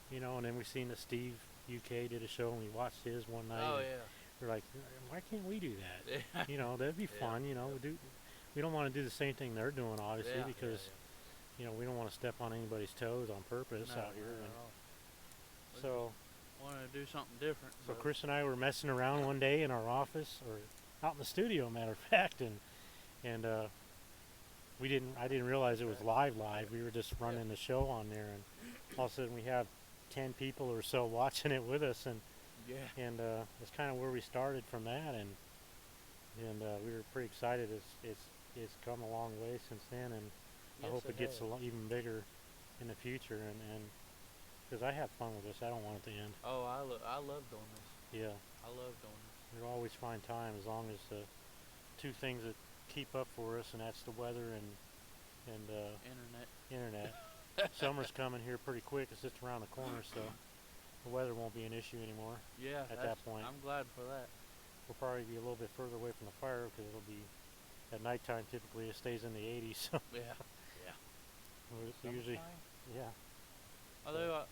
you know. And then we seen that Steve UK did a show and we watched his one night. Oh and yeah. we're like, "Why can't we do that?" Yeah. You know, that'd be Yeah, fun. You know, yeah. we don't want to do the same thing they're doing, obviously, Yeah, because you know we don't want to step on anybody's toes on purpose no, out here. not And at all. We so. wanted to do something different. So but- Chris and I were messing around one day in our office, or out in the studio, matter of fact, and I didn't realize it was live. We were just running the show on there, and all of a sudden we have 10 people or so watching it with us, and Yeah. that's kind of where we started from that, and we were pretty excited. It's come a long way since then, and I Yes, hope it gets has. even bigger in the future, and because I have fun with this, I don't want it to end. Oh, I love doing this. Yeah. I love doing this. We'll always find time as long as the two things that keep up for us, and that's the weather and Internet. internet. Summer's coming here pretty quick. It's just around the corner, so the weather won't be an issue anymore. Yeah. At that that's- point. I'm glad for that. We'll probably be a little bit further away from the fire because it'll be at nighttime. Typically, it stays in the 80s. So Yeah. Yeah. we usually, Summertime? yeah, Although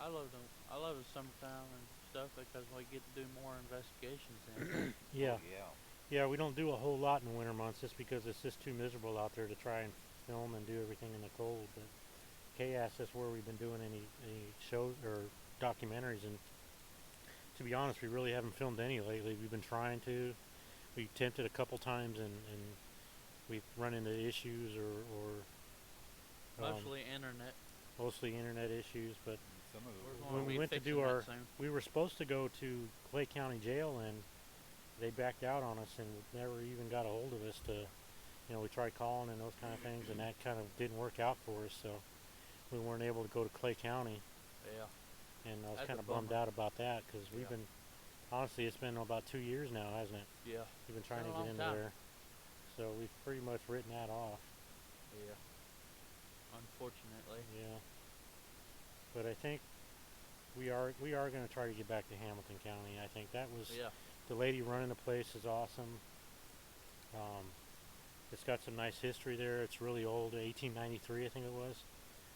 I love the summertime and stuff because we get to do more investigations then. yeah, Oh, yeah. yeah. We don't do a whole lot in the winter months just because it's just too miserable out there to try and film and do everything in the cold. But KS, that's where we've been doing any shows or documentaries, and to be honest, we really haven't filmed any lately. We've been trying to. We attempted a couple times, and we've run into issues or Mostly internet. internet issues. But Some of We're it. gonna when we be went to fixing do that our, soon. we were supposed to go to Clay County Jail, and they backed out on us and never even got a hold of us to, you know, we tried calling and those kind of things, and that kind of didn't work out for us. So we weren't able to go to Clay County. Yeah. And I was That's kind a of bummed bummer. out about that because we've Yeah. been, honestly, it's been about 2 years now, hasn't it? Yeah. We've been trying Been to a get long into time. there. So we've pretty much written that off. Yeah. Unfortunately. Yeah. But I think we are going to try to get back to Hamilton County. I think that was, Yeah. the lady running the place is awesome. It's got some nice history there. It's really old, 1893 I think it was,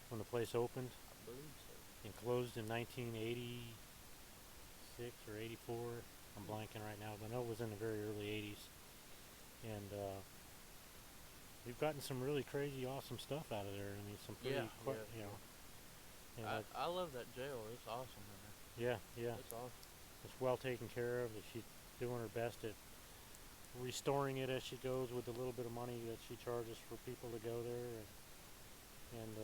when the place opened. I believe so. And closed in 1986 or 84. I'm blanking right now, but I know it was in the very early 80s. And we've gotten some really crazy, awesome stuff out of there. I mean, some pretty, Yeah, you know. And I love that jail. It's awesome in there. yeah, It's awesome. it's well taken care of. She's doing her best at restoring it as she goes with the little bit of money that she charges for people to go there. And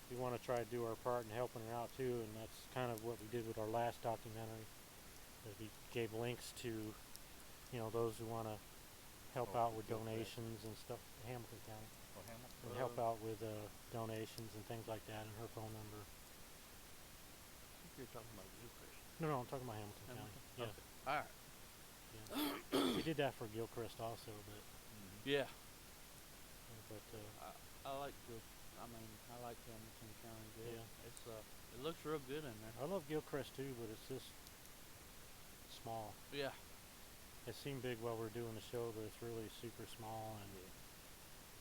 we want to try to do our part in helping her out too, and that's kind of what we did with our last documentary. Is we gave links to, you know, those who want to help Oh, out with Gilchrist. donations and stuff. Hamilton County Oh, Hamilton? and help out with donations and things like that, and her phone number. I think you're talking about Gilchrist. No, I'm talking about Hamilton County. Hamilton? Yeah, Okay. All right. we did that for Gilchrist also, Mhm. Yeah. but I like I like Hamilton County jail. Yeah. It's it looks real good in there. I love Gilchrist too, but it's just small. Yeah. It seemed big while we were doing the show, but it's really super small. And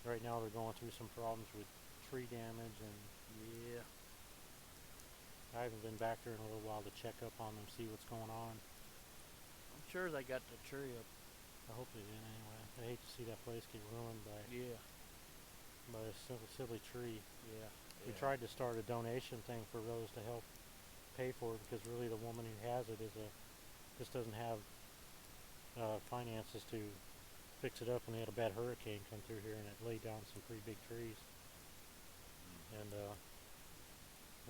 right now they're going through some problems with tree damage, and Yeah. I haven't been back there in a little while to check up on them, see what's going on. I'm sure they got the tree up. I hope they did anyway. I hate to see that place get ruined by Yeah. a silly tree. Yeah. We tried to start a donation thing for those to help pay for it, because really the woman who has it just doesn't have finances to fix it up, and they had a bad hurricane come through here and it laid down some pretty big trees. And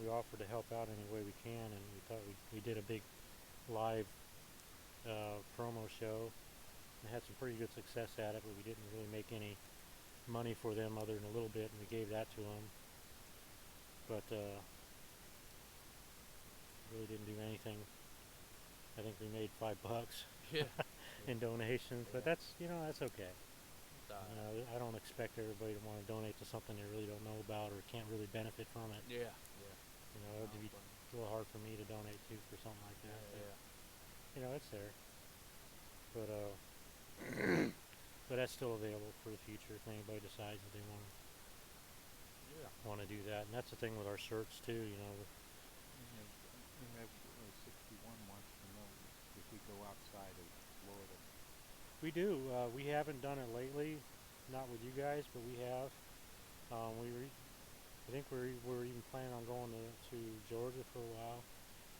we offered to help out any way we can, and we thought we did a big live promo show and had some pretty good success at it, but we didn't really make any money for them other than a little bit, and we gave that to them. But really didn't do anything. I think we made $5 Yeah. in donations, but that's okay. Uh, I don't expect everybody to want to donate to something they really don't know about or can't really benefit from it. yeah. It'd be a little hard for me to donate to for something like that. But, it's there. But but that's still available for the future if anybody decides that they want to do that. And that's the thing with our shirts too. And 61 wants to know if we go outside of Florida. We do. We haven't done it lately, not with you guys, but we have. I think we're even planning on going to Georgia for a while.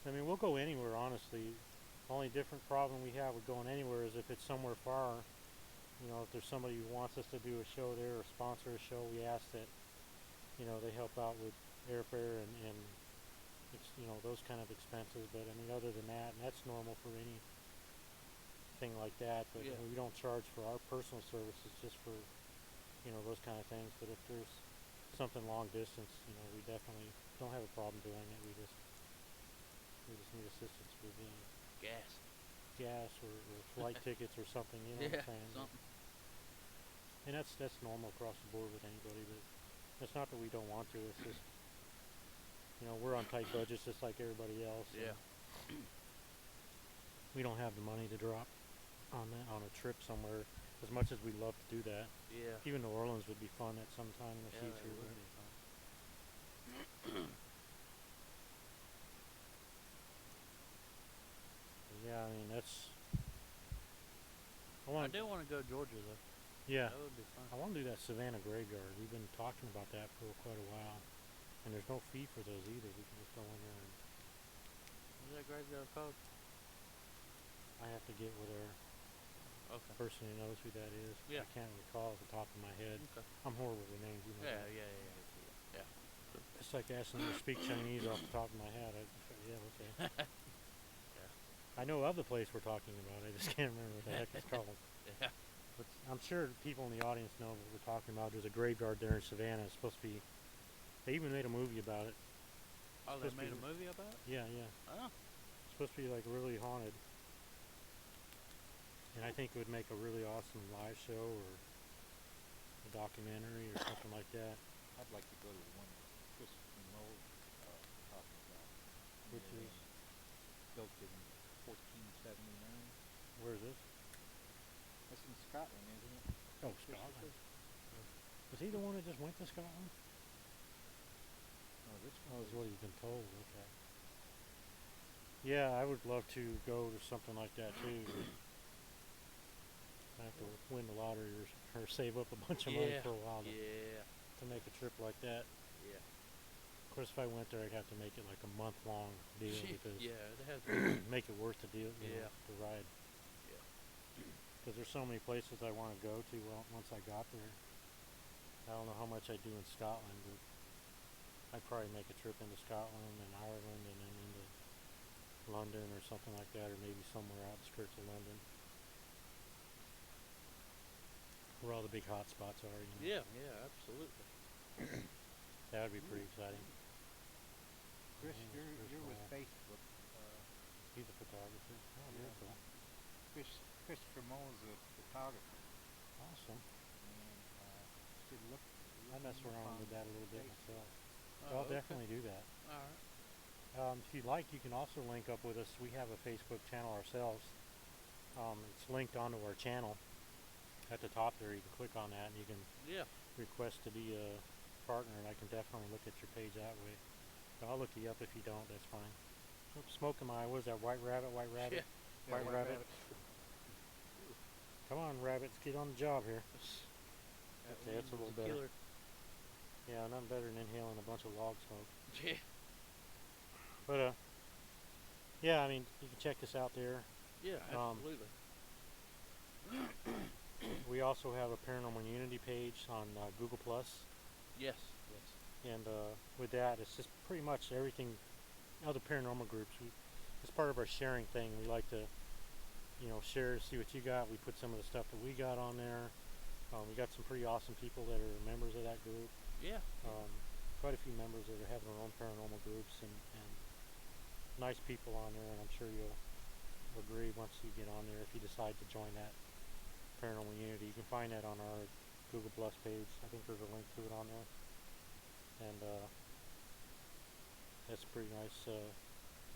I mean, we'll go anywhere, honestly. Only different problem we have with going anywhere is if it's somewhere far. If there's somebody who wants us to do a show there or sponsor a show, we ask that, they help out with airfare and those kind of expenses. But I mean, other than that, and that's normal for anything like that. But we don't charge for our personal services, just for, those kind of things. But if there's something long distance, we definitely don't have a problem doing it. We just need assistance with gas or flight tickets or something. You know what I'm saying? Something. And that's normal across the board with anybody. But it's not that we don't want to. It's just we're on tight budgets just like everybody else. Yeah. We don't have the money to drop on a trip somewhere. As much as we love to do that. Yeah. Even New Orleans would be fun at some time in the future. That would be fun. Yeah, I mean that's. I do want to go to Georgia though. Yeah. That would be fun. I want to do that Savannah graveyard. We've been talking about that for quite a while, and there's no fee for those either. We can just go in there and. What's that graveyard called? I have to get with our Okay. person who knows who that is. Yeah. I can't recall off the top of my head. Okay. I'm horrible with names. You know Yeah. that. It's like asking me to speak Chinese off the top of my head. Okay. I know of the place we're talking about. I just can't remember what the heck it's called. Yeah. But I'm sure people in the audience know what we're talking about. There's a graveyard there in Savannah. It's supposed to be. They even made a movie about it. Oh, they made a movie about it? Yeah. Oh. It's supposed to be like really haunted. And I think it would make a really awesome live show or a documentary or something like that. I'd like to go to the one that Christopher Nolan talking about. Which is built in 1479. where is this? That's in Scotland, isn't it? Oh, Scotland. Was he the one that just went to Scotland? No, this Oh, one is what he's been told. Okay. Yeah, I would love to go to something like that too. I have to win the lottery or save up a bunch of money for a while to make a trip like that. Yeah. Of course, if I went there, I'd have to make it like a month-long deal because Yeah, it has to make it worth the deal, to ride. Yeah. Because there's so many places I want to go to. Well, once I got there, I don't know how much I do in Scotland, but I'd probably make a trip into Scotland and Ireland and then into London or something like that, or maybe somewhere outskirts of London, where all the big hot spots are. Yeah, absolutely. That would be pretty exciting. Chris, Yeah, you're with Chris Facebook. He's a photographer. Oh, very Yeah. cool. Christopher Mole's a photographer. Awesome. And should look I mess him up around on with that a little bit Facebook. myself. Oh, I'll okay. definitely do that. Alright. If you'd like, you can also link up with us. We have a Facebook channel ourselves. It's linked onto our channel at the top there. You can click on that and you can Yeah. request to be a partner, and I can definitely look at your page that way. But I'll look you up if you don't. That's fine. Oops, smoke in my eye. What is that? White rabbit? White rabbit? Yeah. White rabbit. Come on, rabbits, get on the job here. That Okay, that's a wind little was better. killer. Yeah, nothing better than inhaling a bunch of log smoke. Yeah. But yeah, I mean, you can check this out there. Yeah, absolutely. We also have a Paranormal Unity page on Google Plus, Yes. Yes. and with that, it's just pretty much everything. Other paranormal groups, it's part of our sharing thing. We like to, share, see what you got. We put some of the stuff that we got on there. We got some pretty awesome people that are members of that group. Yeah. Quite a few members that are having their own paranormal groups, and nice people on there. And I'm sure you'll agree once you get on there if you decide to join that Paranormal Unity. You can find that on our Google Plus page. I think there's a link to it on there, and that's a pretty nice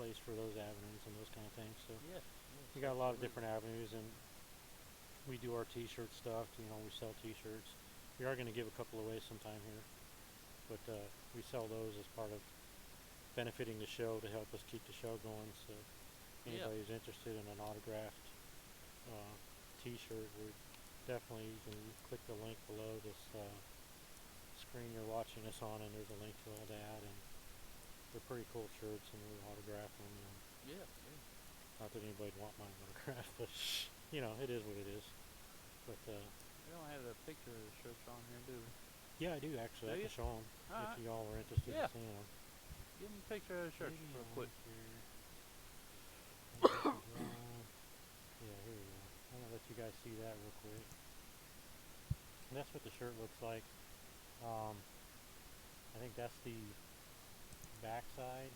place for those avenues and those kind of things. So Yes. we got a lot of different avenues, and we do our T-shirt stuff. We sell T-shirts. We are going to give a couple away sometime here, but we sell those as part of benefiting the show to help us keep the show going. So anybody who's interested in an autographed T-shirt, we're definitely, you can click the link below this screen you're watching us on, and there's a link to all that. And they're pretty cool shirts, and we autograph them. And Yeah. not that anybody'd want mine autographed, but it is what it is. But We don't have a picture of the shirts on here, do we? yeah, I do actually. Do I you? can show them Alright. if y'all were interested Yeah. in seeing them. Give them a picture of the shirts real quick. Yeah, here we go. I'm gonna let you guys see that real quick. And that's what the shirt looks like. I think that's the back side,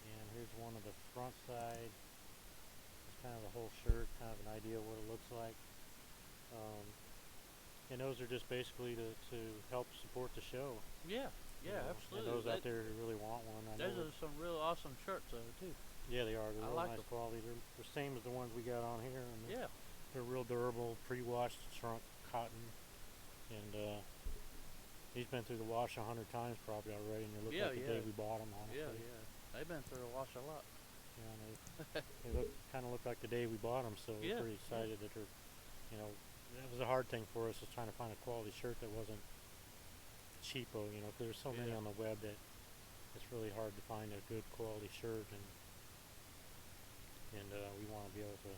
and here's one of the front side. It's kind of the whole shirt, kind of an idea of what it looks like. And those are just basically to help support the show. Yeah. Yeah, And absolutely. those out there who really want one, I know. Those are some real awesome shirts, though, too. Yeah, they are. They're I real like nice 'em. quality. They're the same as the ones we got on here, and Yeah. they're real durable, pre-washed, shrunk cotton, and he's been through the wash 100 times probably already, and they look like the day we bought them. Honestly. Yeah. They've been through the wash a lot. Yeah, and they kind of look like the day we bought them, so we're pretty excited that they're, that was a hard thing for us, is trying to find a quality shirt that wasn't cheapo, because there's so many on the web that it's really hard to find a good quality shirt, and we want to be able to,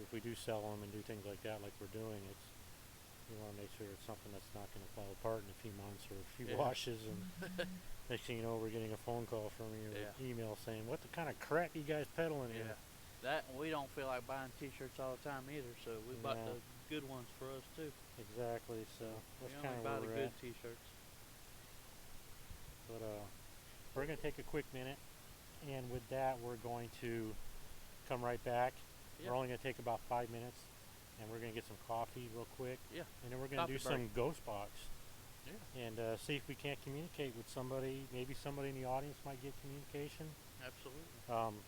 if we do sell them and do things like that, like we're doing, we want to make sure it's something that's not going to fall apart in a few months or a few washes, and next thing you know, we're getting a phone call from you or email saying, "What the kind of crap you guys peddling here?" That, we don't feel like buying T-shirts all the time either, so we bought the good ones for us too. Exactly. So We that's only kind of buy where the we're good at. T-shirts. But we're going to take a quick minute, and with that, we're going to come right back. Yeah. We're only going to take about 5 minutes, and we're going to get some coffee real quick. Yeah. And then we're going to do Coffee some ghost box. Yeah. And see if we can't communicate with somebody. Maybe somebody in the audience might get communication. Absolutely.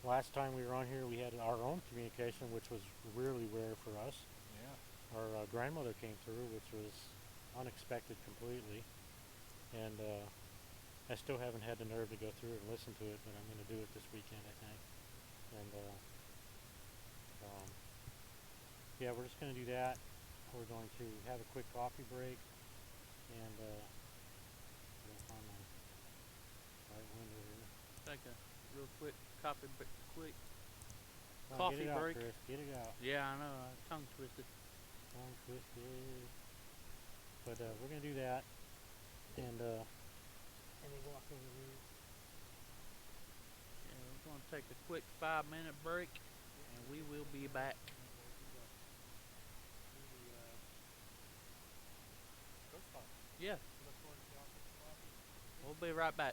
Last time we were on here, we had our own communication, which was really rare for us. Yeah. Our grandmother came through, which was unexpected completely. And I still haven't had the nerve to go through it and listen to it, but I'm going to do it this weekend, I think. And yeah, we're just going to do that. We're going to have a quick coffee break, and I'm going to find my right window here. Take a real quick coffee break. Come on, Coffee get it out, break. Chris. Get it out. Yeah, I know. Tongue twisted. Tongue twisted. But we're going to do that, and let me walk over here. Yeah, we're going to take a quick 5-minute break, and we will be back. Yeah. We'll be right back.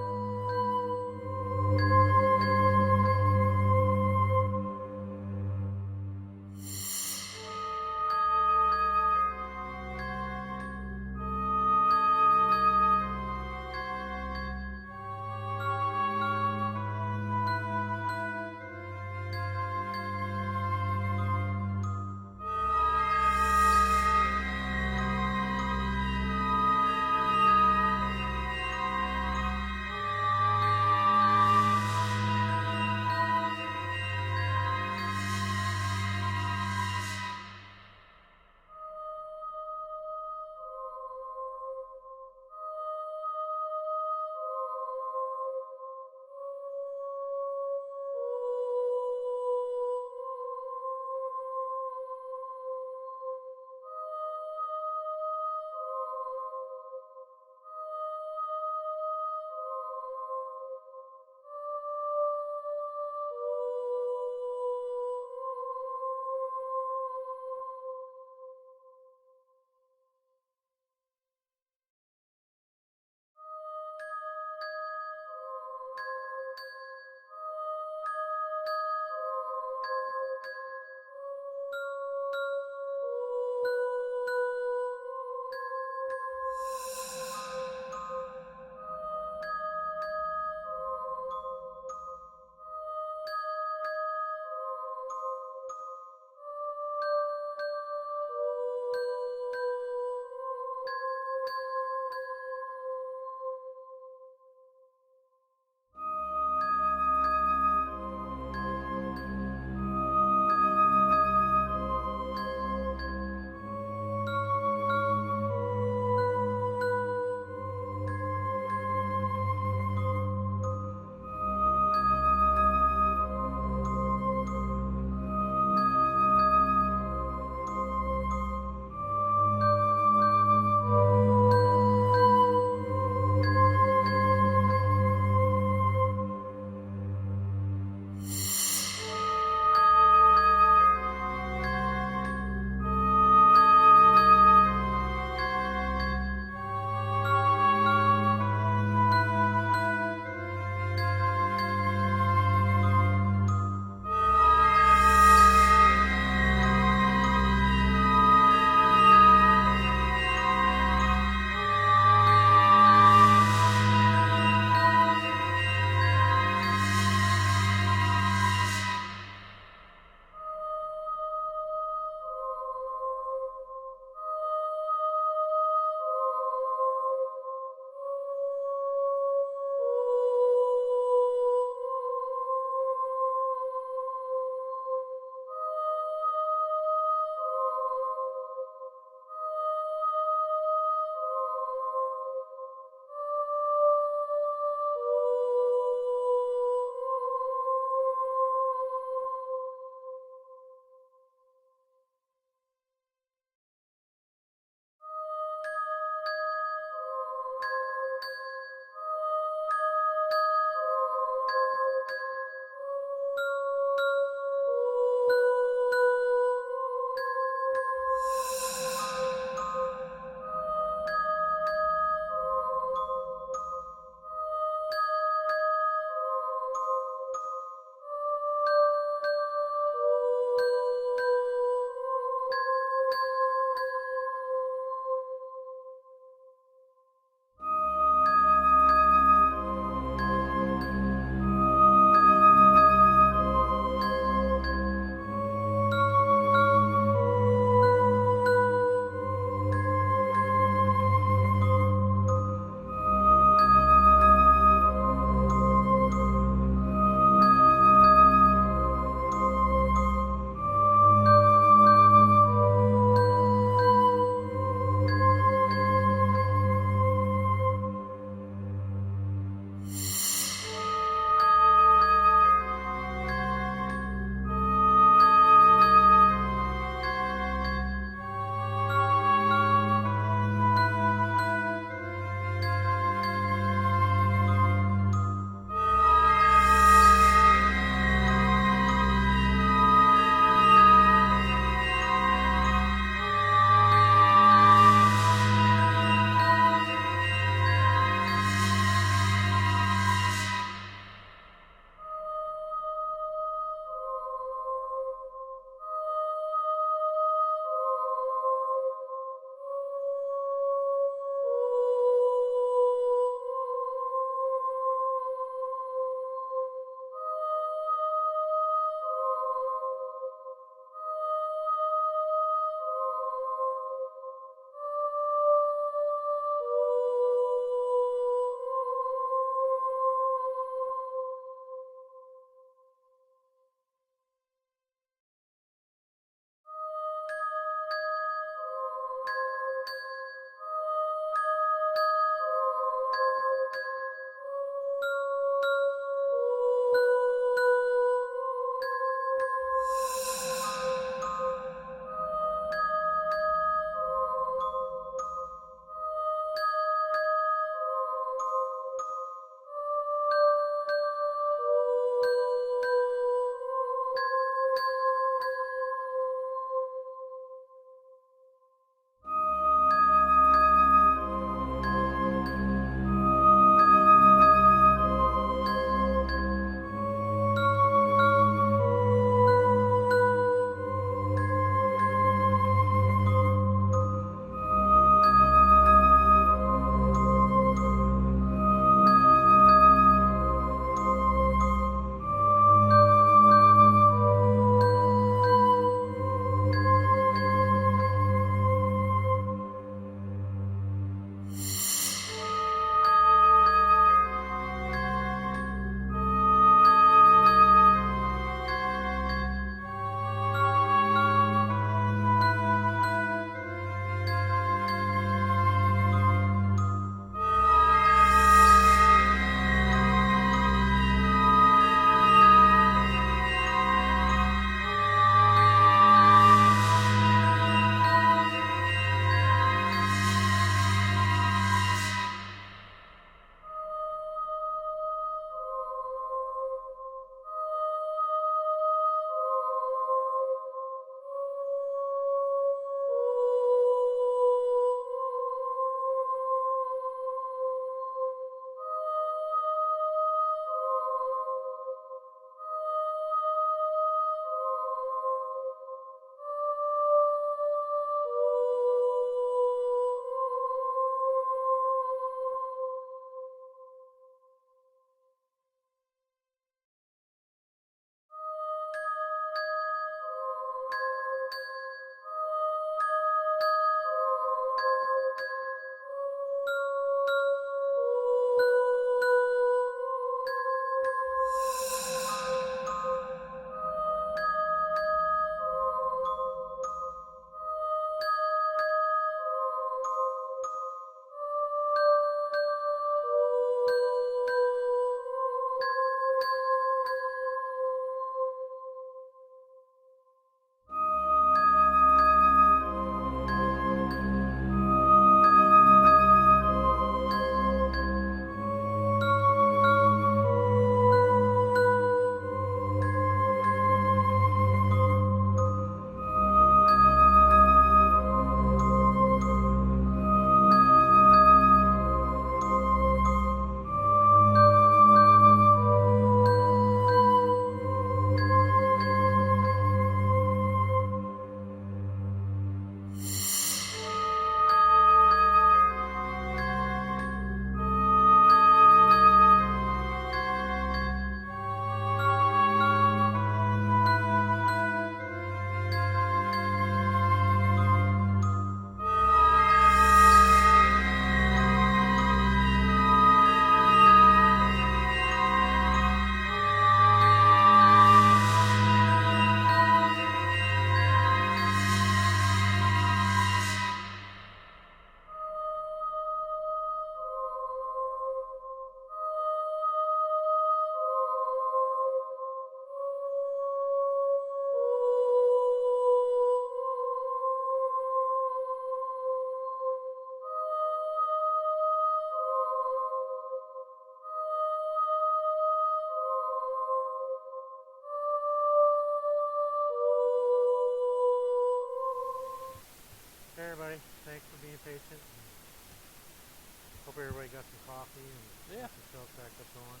Hope everybody got some coffee and Yeah. got themselves back up on.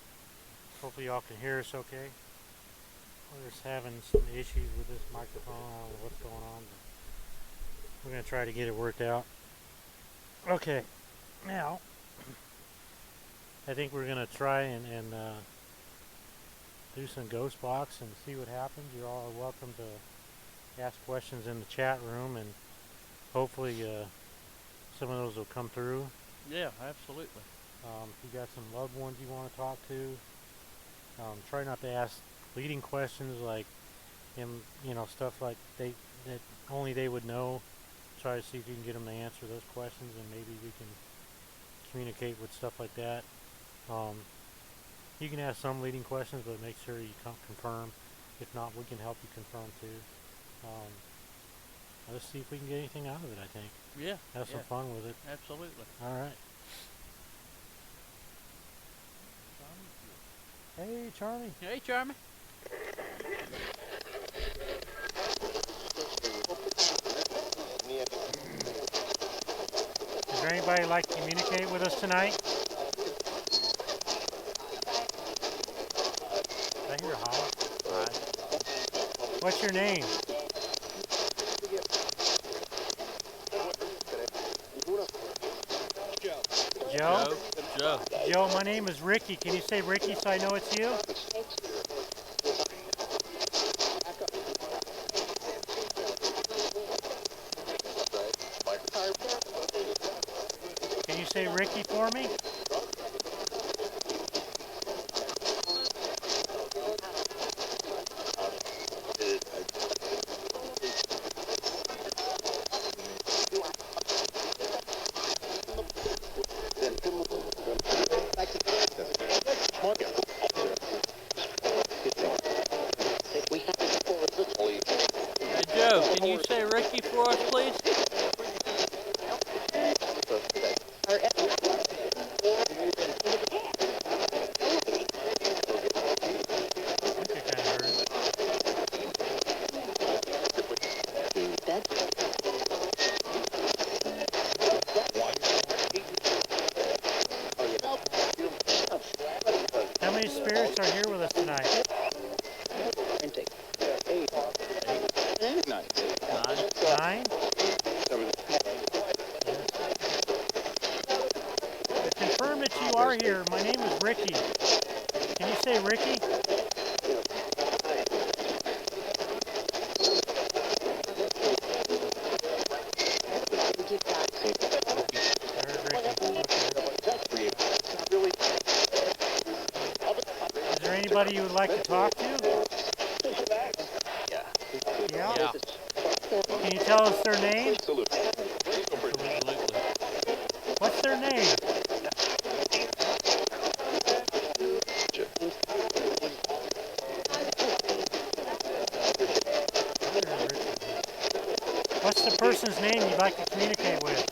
Hopefully y'all can hear us okay. We're just having some issues with this microphone. I don't know what's going on, but we're going to try to get it worked out. Okay, now I think we're going to try and do some ghost box and see what happens. You all are welcome to ask questions in the chat room, and hopefully some of those will come through. Yeah, absolutely. If you got some loved ones you want to talk to, try not to ask leading questions like, stuff like that only they would know. Try to see if you can get them to answer those questions, and maybe we can communicate with stuff like that. You can ask some leading questions, but make sure you confirm. If not, we can help you confirm too. Let's see if we can get anything out of it, I think. Yeah. Have some fun with it. Absolutely. All right. Hey, Charlie. Hey, Charmy. Is there anybody like to communicate with us tonight? Did I hear a holler? What's your name? Joe? Joe. Joe, my name is Ricky. Can you say Ricky so I know it's you? Can you say Ricky for me? Hey, Joe, can you say Ricky for us, please? How many spirits are here with us tonight? 9? Confirm that you are here. My name is Ricky. Can you say Ricky? Is there anybody you would like to talk to? Yeah? Can you tell us their name? What's their name? What's the person's name you'd like to communicate with?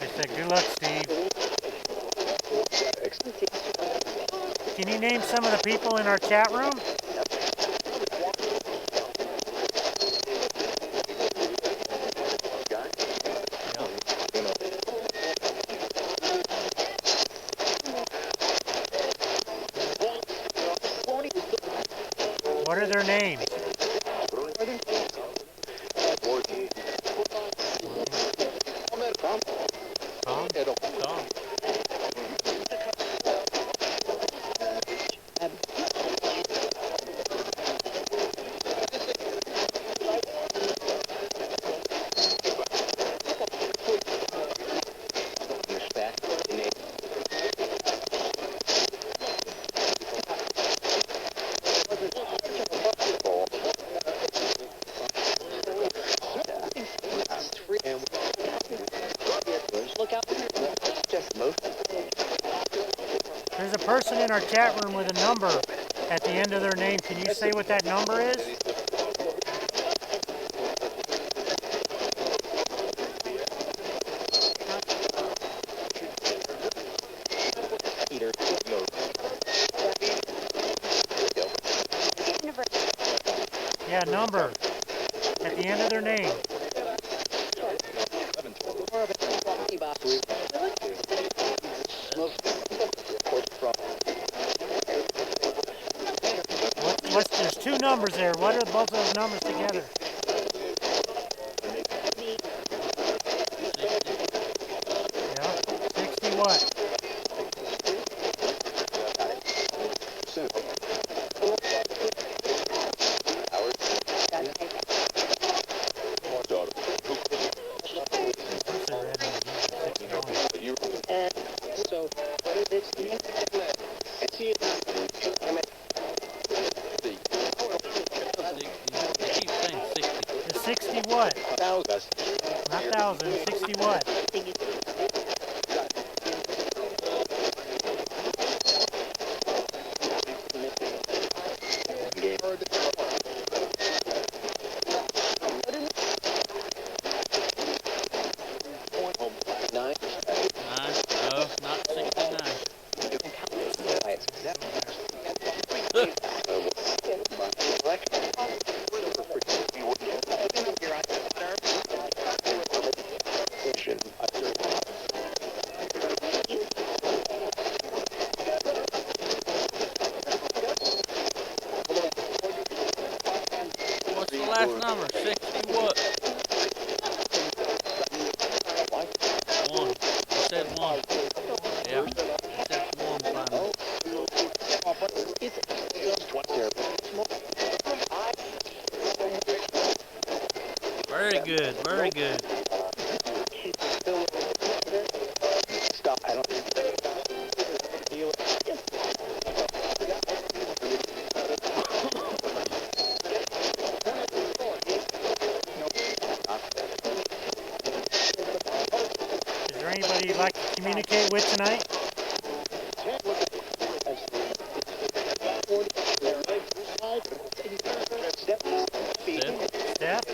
I said, good luck, Steve. Can you name some of the people in our chat room? What are their names? Tom? Tom. There's a person in our chat room with a number at the end of their name. Can you say what that number is? Yeah, number at the end of their name. There's two numbers there. What are both those numbers together? 60. Yeah, 60 what? They keep saying 60. The 60 what? Not thousand, 60 what? Nine? No, not 69. What's the last number? 60 what? 1. You said 1. Yeah. It says 1 finally. Very good, very good. Is there anybody you'd like to communicate with tonight? Steph?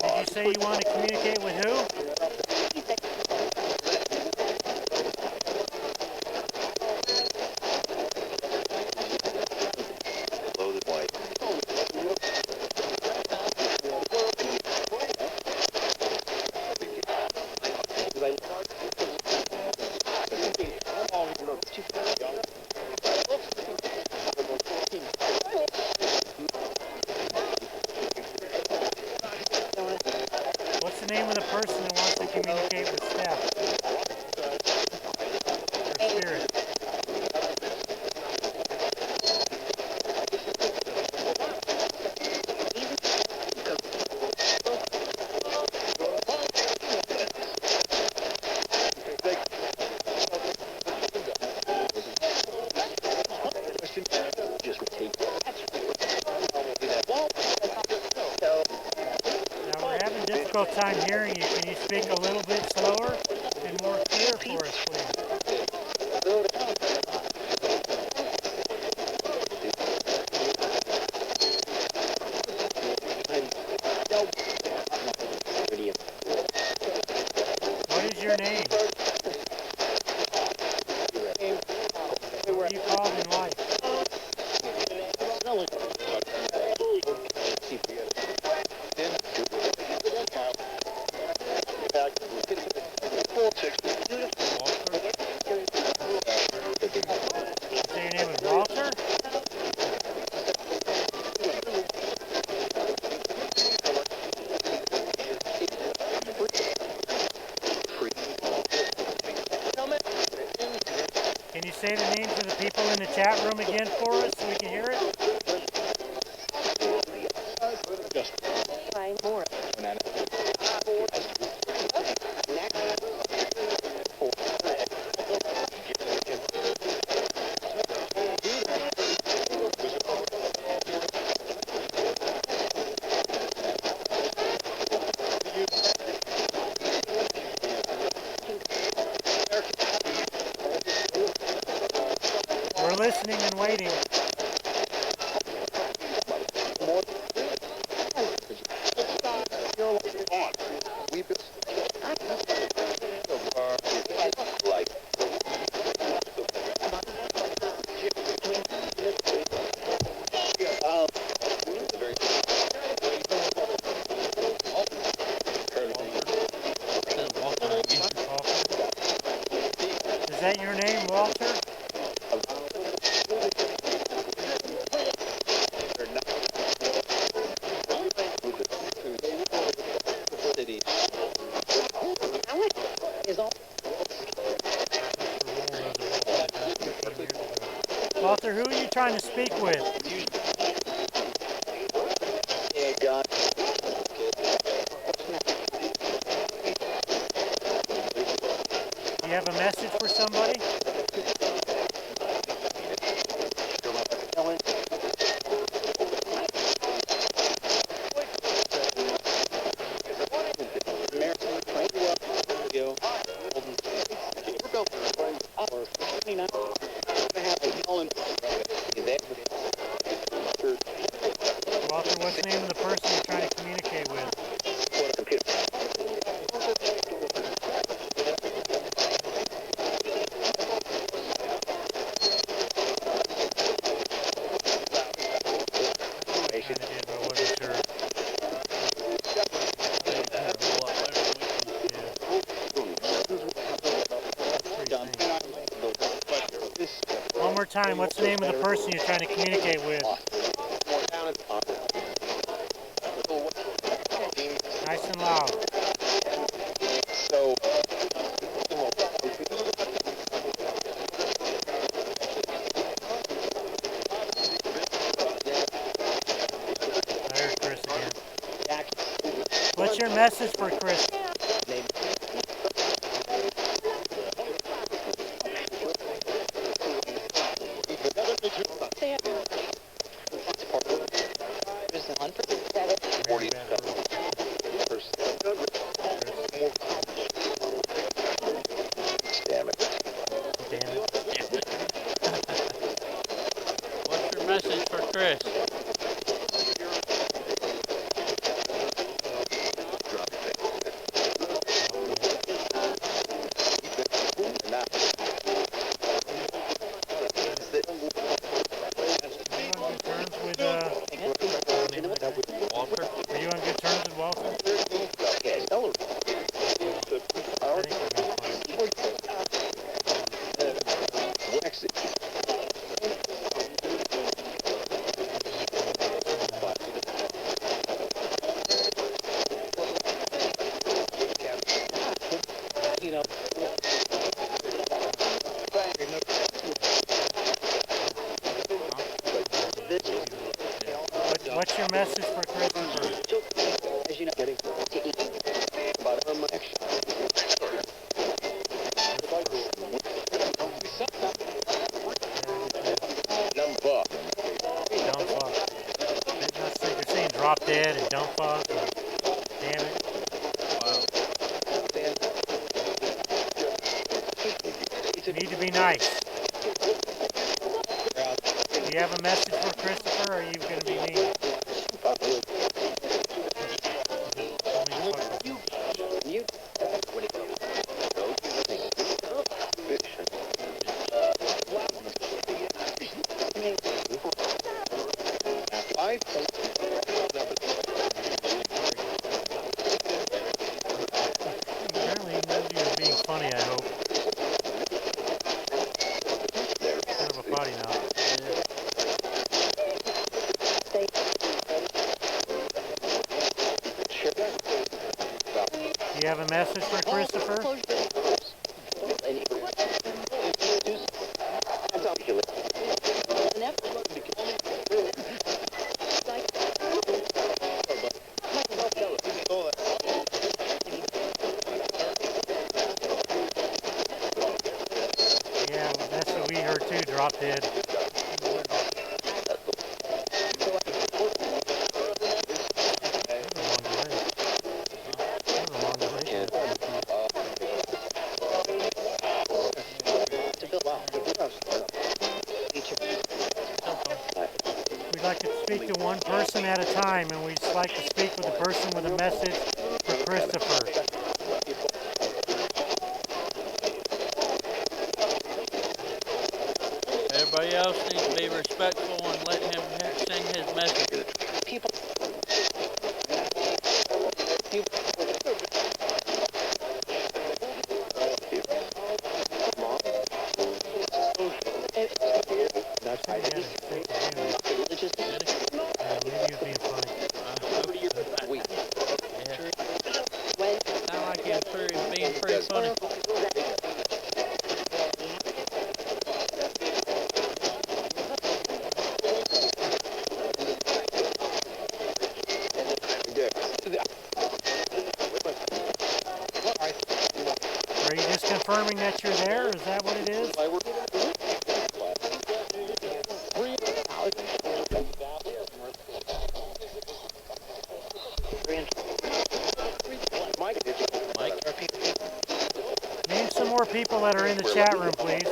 Did you say you want to communicate with who? What's the name of the person that wants to communicate with Steph? Or spirit? Now we're having a difficult time hearing you. Can you speak a little bit slower and more clear for us, please? What is your name? What are you called in life? You say your name is Walter? Can you say the names of the people in the chat room again for us so we can hear it? We're listening and waiting. trying to speak with? Do you have a message for somebody? Walter, what's the name of the person you're trying to communicate with? I kinda did, but I wasn't sure. One more time, what's the name of the person you're trying to communicate with? Nice and loud. I heard Chris again. What's your message for Chris? What's your message for Chris? Walter? Are you on good terms with Walter? What's your message for Christopher? Don't fuck. You're saying drop dead and don't fuck. And damn it. You need to be nice. Do you have a message for Christopher, or are you going to be mean? Apparently he knows you were being funny, I hope. Kind of a potty mouth. Do you have a message for Christopher? Yeah, that's what we heard too, drop dead. We'd like to speak to one person at a time, and we'd like to speak with a person with a message for Christopher. Everybody else needs to be respectful and let him sing his message. Maybe he was being funny. Sound like he was being pretty funny. confirming that you're there? Is that what it is? Name some more people that are in the chat room, please.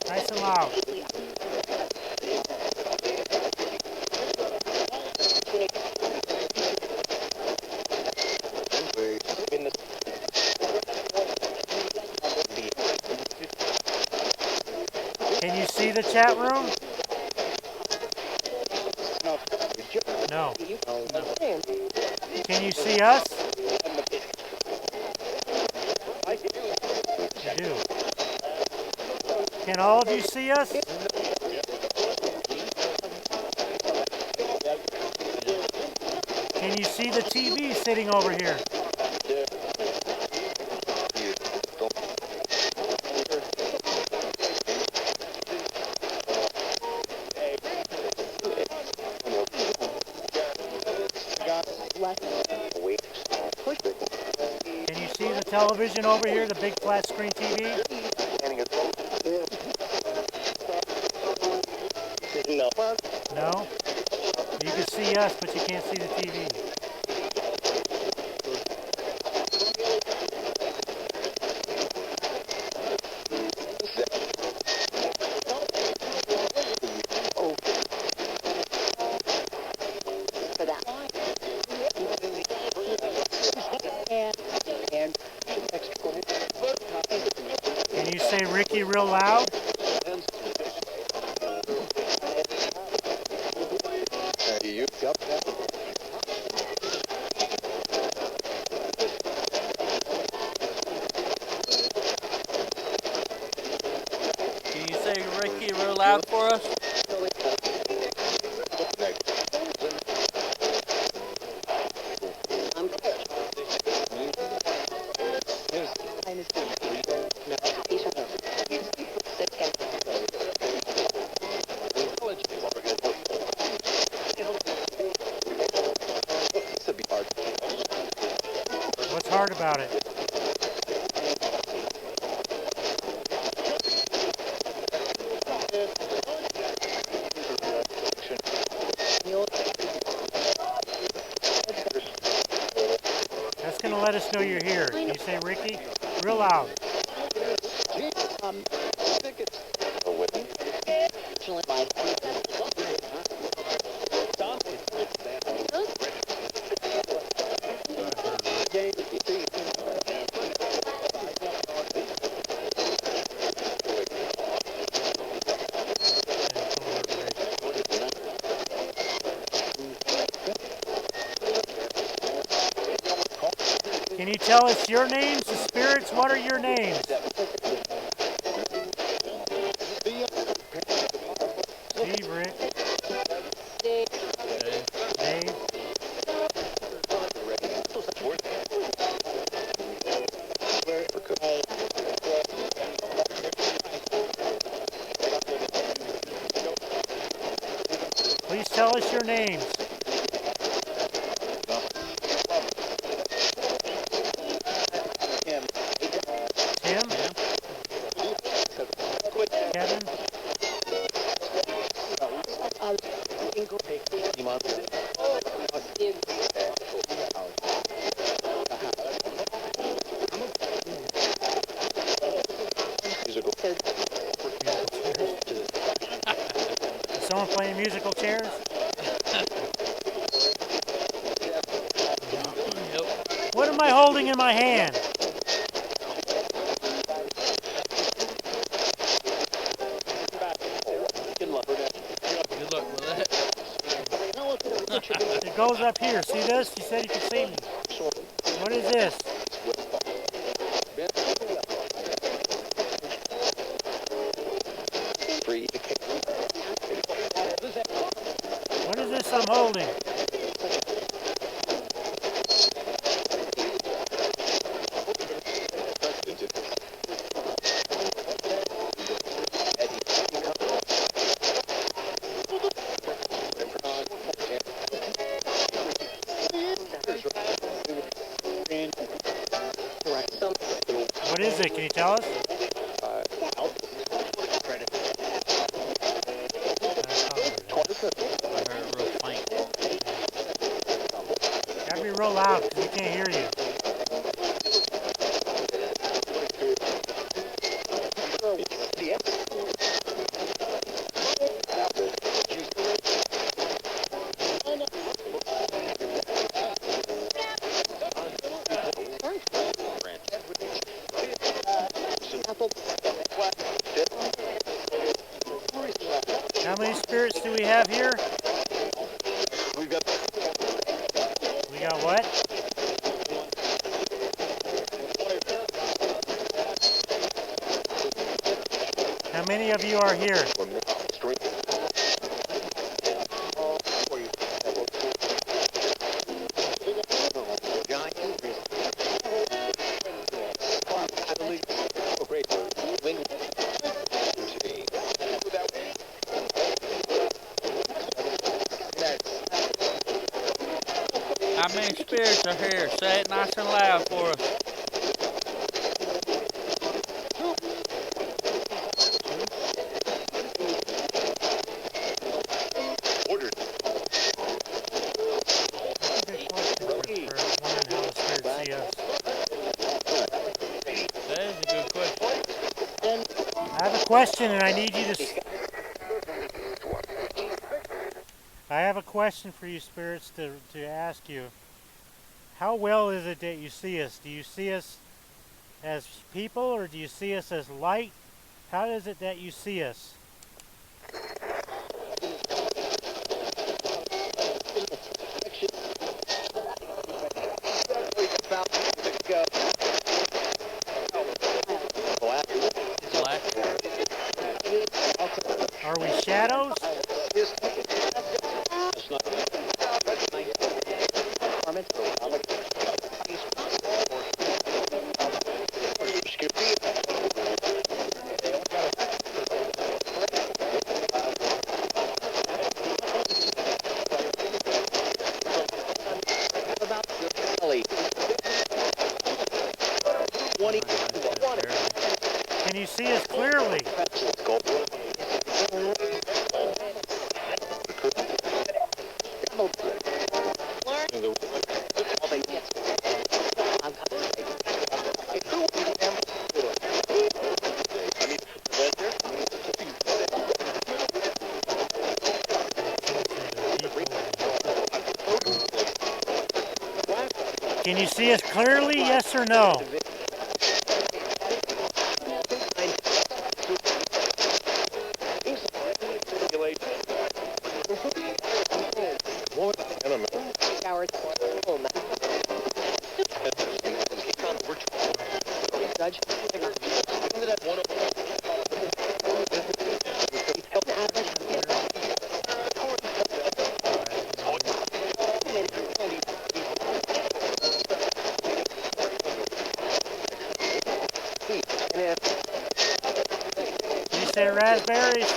Nice and loud. Can you see the chat room? No. Can you see us? You do. Can all of you see us? Can you see the TV sitting over here? Can you see the television over here, the big flat screen TV? No? You can see us, but you can't see the TV. Can you say Ricky real loud? Can you say Ricky real loud for us? What's hard about it? That's going to let us know you're here. Can you say Ricky? Real loud. Can you tell us your names, the spirits? What are your names? Steve, Rick, Dave. Please tell us your names. Tim? Kevin? Is someone playing musical chairs? What am I holding in my hand? Good luck with that. It goes up here. See this? You said you could see me. What is this? What is this I'm holding? What is is it? Can you tell us? I heard it real faint. Gotta be real loud because we can't hear you. How many spirits do we have here? We got what? How many of you are here? How many spirits are here? Say it nice and loud for us. That is a good question. I have a question and I need you to... I have a question for you spirits to ask you. How well is it that you see us? Do you see us as people or do you see us as light? How is it that you see us? Black. Are we shadows? Can you see us clearly? Can you see us clearly, yes or no? Can you say raspberries?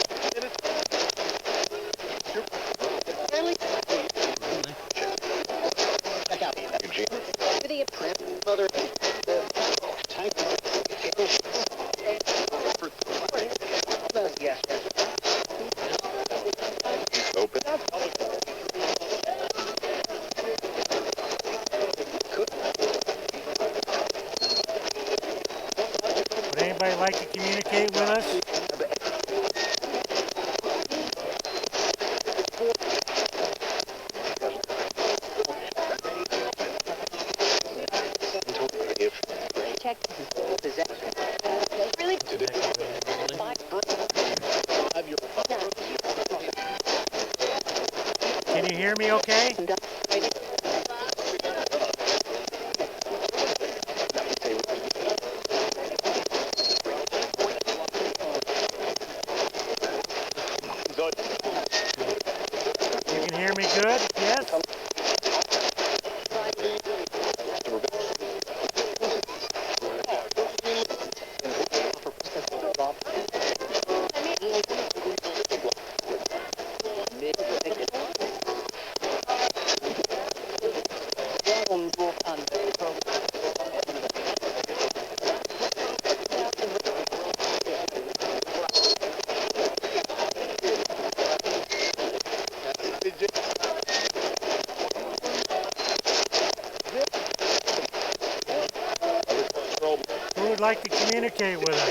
Would anybody like to communicate with us? Can you hear me okay? You can hear me good? Yes? like to communicate with us?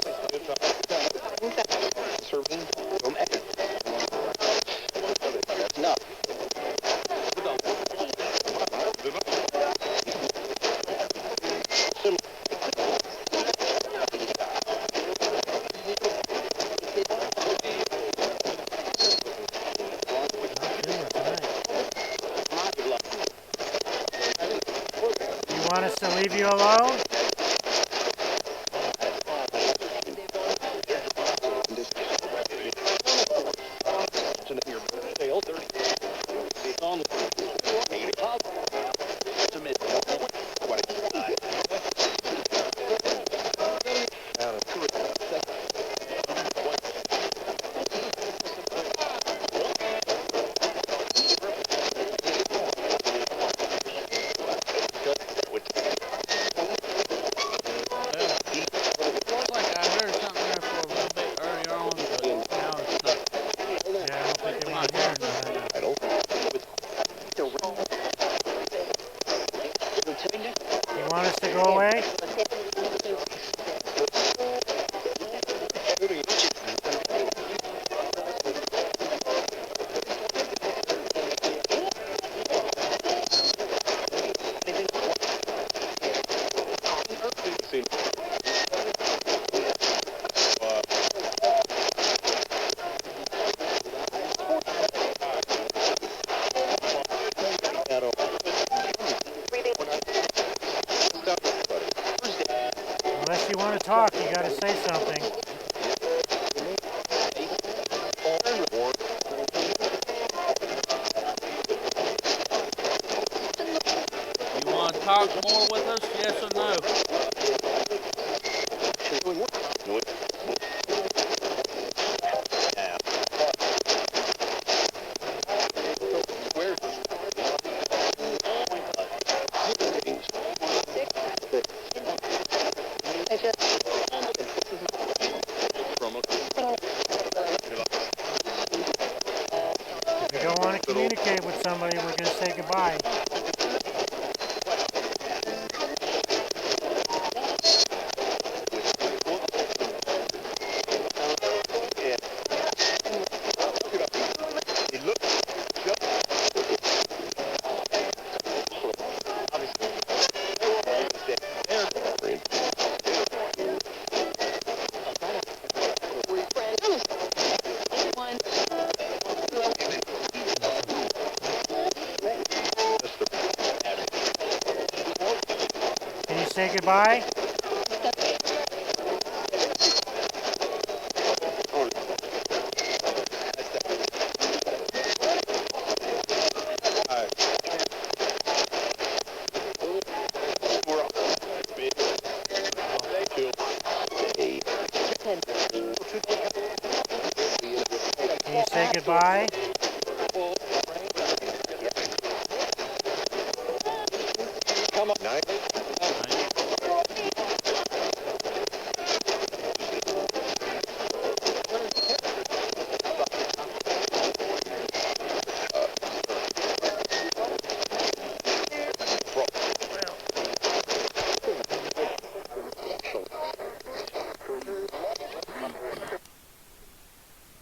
You want us to leave you alone? Looks like I heard something there for a little bit earlier on, but now it's not. Yeah, I don't think they I'm want not to hear hearing nothing. You want us to go away? Unless you want to talk, you got to say something. You want to talk more with us, yes or no? If you don't want to communicate with somebody, we're going to say goodbye. Can you say goodbye? Can you say goodbye?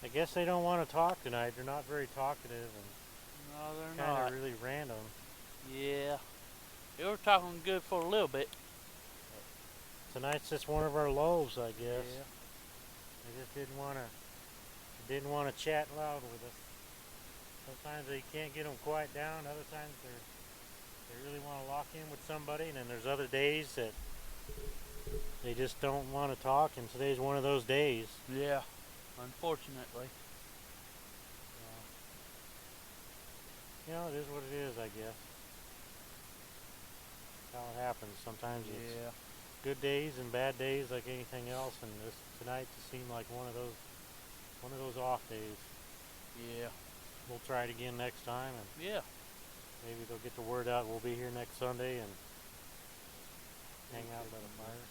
I guess they don't want to talk tonight. They're not very talkative and No, they're kind not. of really random. Yeah. They were talking good for a little bit. Tonight's just one of our lows, I guess. Yeah. They just didn't want to chat loud with us. Sometimes they can't get them quiet down. Other times they really want to lock in with somebody, and then there's other days that they just don't want to talk. And today's one of those days. Yeah. Unfortunately. You know, it is what it is, I guess. That's how it happens. Sometimes it's Yeah. good days and bad days like anything else, and this tonight just seemed like one of those off days. Yeah. We'll try it again next time, and Yeah. maybe they'll get the word out. We'll be here next Sunday and hang out by the fire.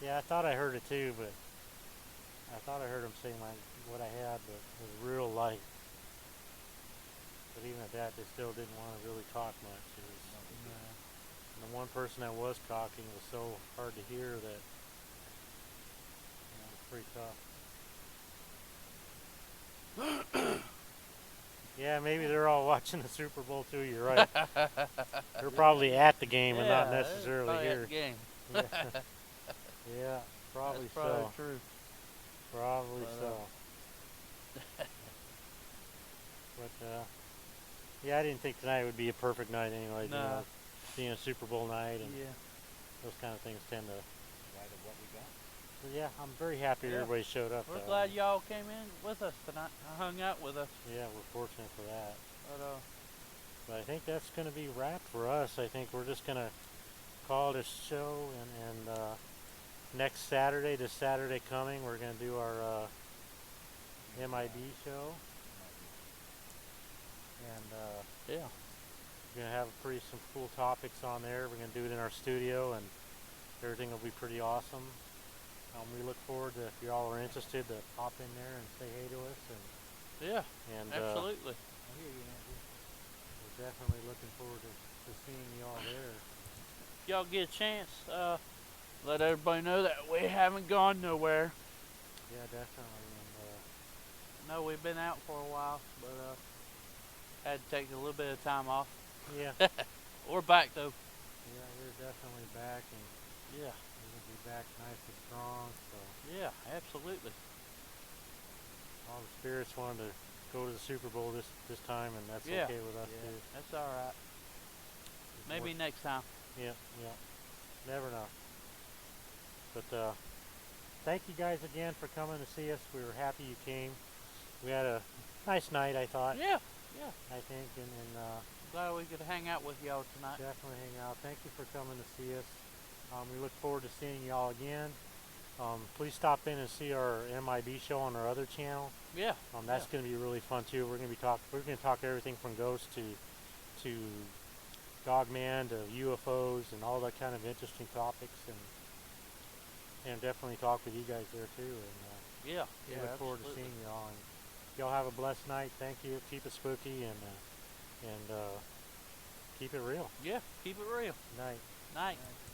Yeah, I thought I heard it too, but I thought I heard him say what I had, but it was real light. But even at that, they still didn't want to really talk much. It was, No, they didn't. and the one person that was talking was so hard to hear that it was pretty tough. Yeah, maybe they're all watching the Super Bowl too. You're right. They're probably at the game and not Yeah, necessarily probably here. at the game. Yeah, yeah, probably That's probably so. true. Probably But, so. But yeah, I didn't think tonight would be a perfect night anyway. No. You know, being a Super Bowl night and Yeah. those kind of things tend to. Glad of what we got. But yeah, I'm very happy Yeah. everybody showed up. We're though. glad y'all came in with us tonight. Hung out with us. Yeah, we're fortunate for that. But But I think that's going to be wrapped for us. I think we're just going to call it a show, and next Saturday, this Saturday coming, we're going to do our MIB show, and yeah. we're going to have some cool topics on there. We're going to do it in our studio, and everything will be pretty awesome. We look forward to, if y'all are interested, to pop in there and say hey to us, Yeah. and Absolutely. I hear you, Andrew. we're definitely looking forward to seeing y'all there. If y'all get a chance, let everybody know that we haven't gone nowhere. Yeah, definitely. No, we've been out for a while, but had to take a little bit of time off. Yeah, We're back though. yeah, we're definitely back, and Yeah. we're gonna be back nice and strong. So Yeah, absolutely. all the spirits wanted to go to the Super Bowl this time, and that's Yeah. okay with us Yeah. too. That's all right. It's Maybe more- next time. Yeah, yeah. Never know. But thank you guys again for coming to see us. We were happy you came. We had a nice night, I thought. Yeah. Yeah. I think, and Glad we could hang out with y'all tonight. definitely hang out. Thank you for coming to see us. We look forward to seeing y'all again. Please stop in and see our MIB show on our other channel. Yeah. That's going to be really fun too. We're going to talk everything from ghosts to Dogman to UFOs and all that kind of interesting topics, and definitely talk with you guys there too. And Yeah. we Yeah. look forward to seeing y'all. And y'all have a blessed night. Thank you. Keep it spooky and keep it real. Yeah. Keep it real. Night. Night. Right.